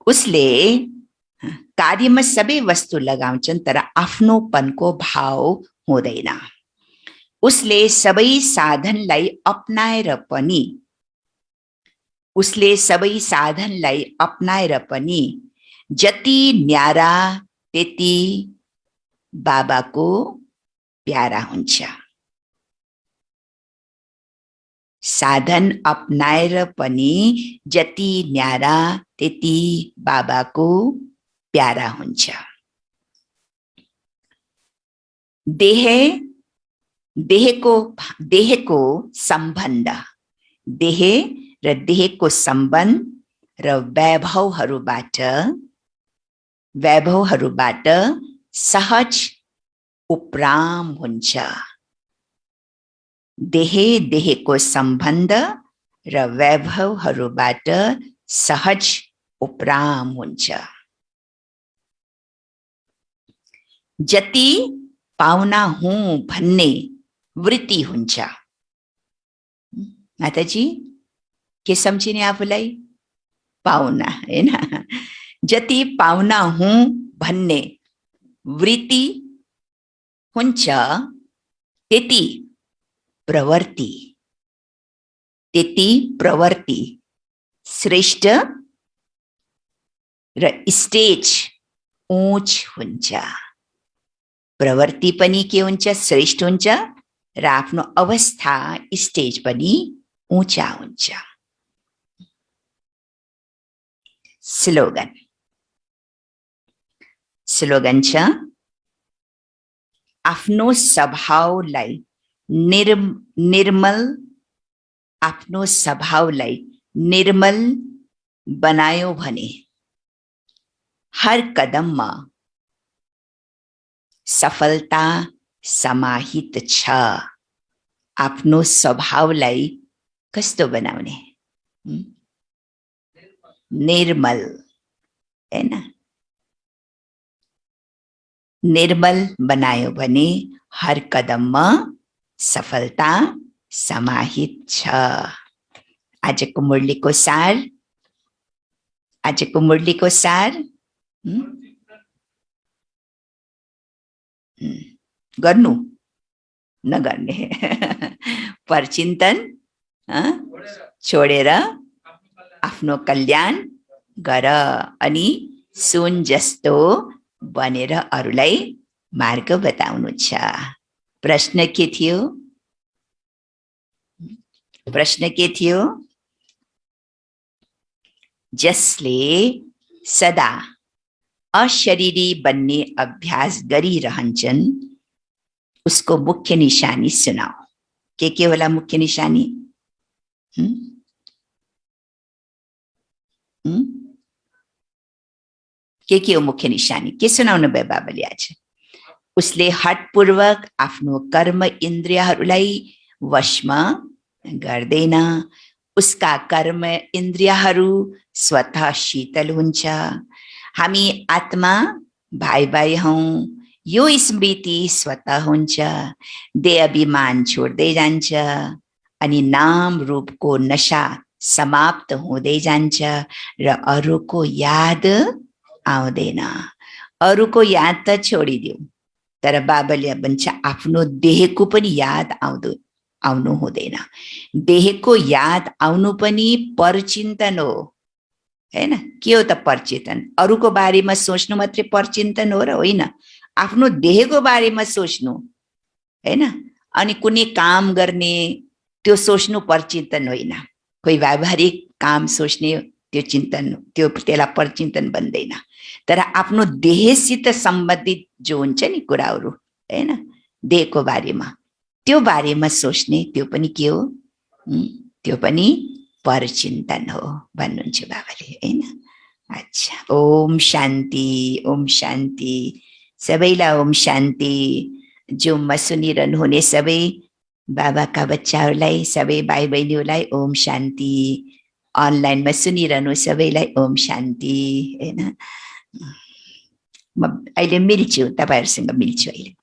उसले कार्यमा सबै वस्तु लगाउँछन् तर आफ्नोपनको भाव हुँदैन। उसले सबै साधनलाई अपनाएर पनि जति न्यारा त्यति बाबाको प्यारा हुन्छ। साधन अपनाएर पनि जति न्यारा त्यति बाबाको प्यारा हुन्छ। देहको सम्बन्ध, देह र देहको सम्बन्ध र वैभवहरूबाट सहज उपराम हुन्छ। देहको सम्बन्ध र वैभवहरूबाट सहज उपराम हुन्छ। जति पाउना हुँ भन्ने वृत्ति हुन्छ। माताजी के सम्झिने आफूलाई? पाउना, हैन? जति पाउना हुँ भन्ने वृत्ति हुन्छ त्यति प्रवृत्ति श्रेष्ठ र स्टेज उच्च हुन्छ। प्रवृत्ति पनि के हुन्छ? श्रेष्ठ हुन्छ र आफ्नो अवस्था स्टेज पनि ऊंचा हुन्छ। स्लोगन छ, आफ्नो स्वभावलाई निर्मल बनायो भने हर कदममा सफलता समाहित छ। आफ्नो स्वभावलाई कस्तो बनाउने? निर्मल, हैन? निर्मल बनायो भने हर कदममा सफलता समाहित छ। आजको मुरलीको सार गर्नु नगर्ने परचिन्तन छोडेर आफ्नो कल्याण गर अनि सुन जस्तो बनेर अरूलाई मार्ग बताउनु छ। प्रश्न के थियो? जसले सदा अशरीरी बन्ने अभ्यास गरिरहन्छन् उसको मुख्य निशानी सुनाओ। के होला मुख्य निशानी? के हो मुख्य निशानी? के सुनाउनु भयो बाबाले आज? उसले हठपूर्वक आफ्नो कर्म इन्द्रियहरूलाई वशमा गर्दैन। उसका कर्म इन्द्रियहरू स्वतः शीतल हुन्छ। हामी आत्मा भाइ हौं, यो स्मृति स्वतः हुन्छ। देह अभिमान छोड्दै जान्छ अनि नाम रूपको नशा समाप्त हुँदै जान्छ र अरूको याद आउँदैन। अरूको याद त छोडिदिऊ, तर बाबाले भन्छ आफ्नो देहको पनि याद आउनु हुँदैन। देहको याद आउनु पनि परचिन्तन हो। हैन के हो त परचिन्तन अरूको बारेमा सोच्नु मात्रै परचिन्तन हो र होइन आफ्नो देहको बारेमा सोच्नु हैन अनि कुनै काम गर्ने त्यो सोच्नु परचिन्तन होइन कोही व्यावहारिक काम सोच्ने त्यो चिन्तन त्यो त्यसलाई परचिन्तन भन्दैन तर आफ्नो देहसित सम्बन्धित जो हुन्छ नि कुराहरू हैन देहको बारेमा त्यो बारेमा सोच्ने त्यो पनि के हो त्यो पनि परचिन्तन हो भन्नुहुन्छ बाबाले हैन अच्छा ओम शान्ति सबैलाई ओम शान्ति जुममा सुनिरहनु हुने सबै बाबाका बच्चाहरूलाई सबै भाइ बहिनीहरूलाई ओम शान्ति अनलाइनमा सुनिरहनु सबैलाई ओम शान्ति हैन म अहिले मिल्छु तपाईहरुसँग मिल्छु अहिले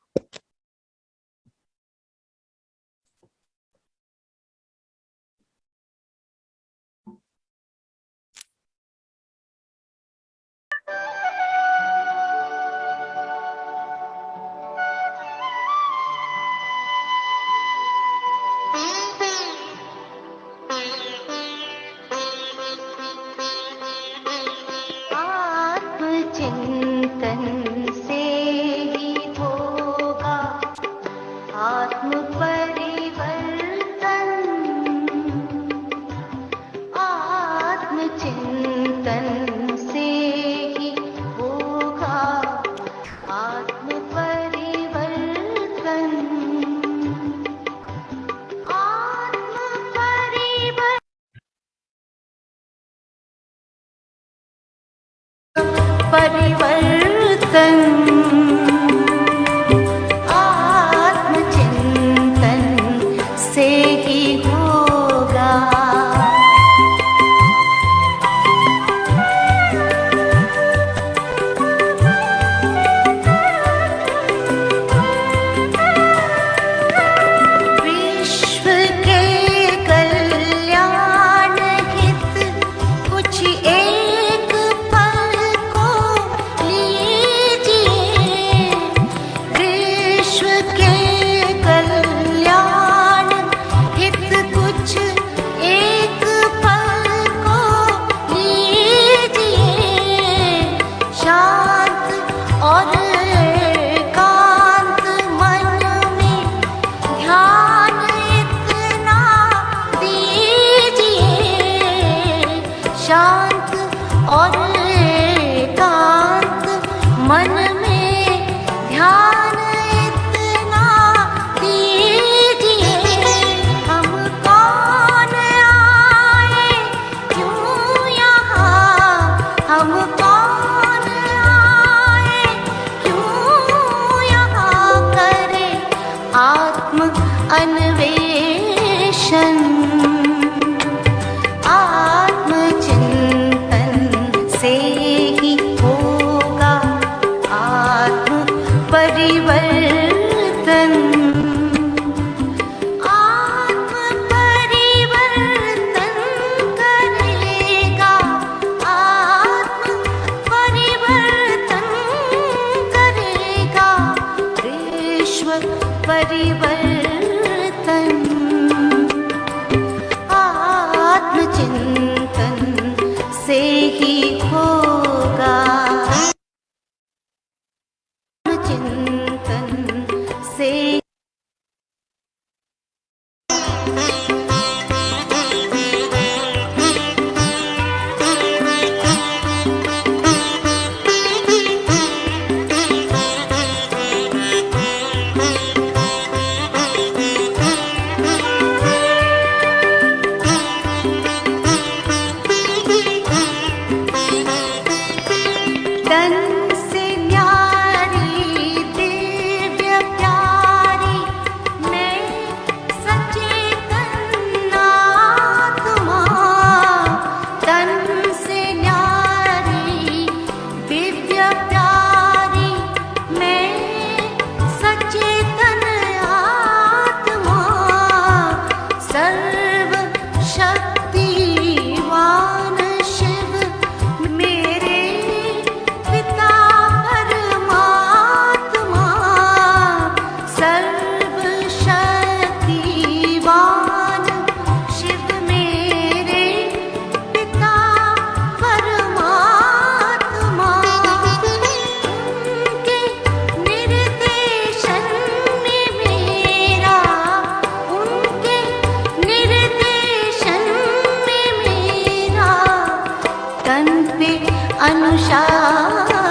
अनुशासन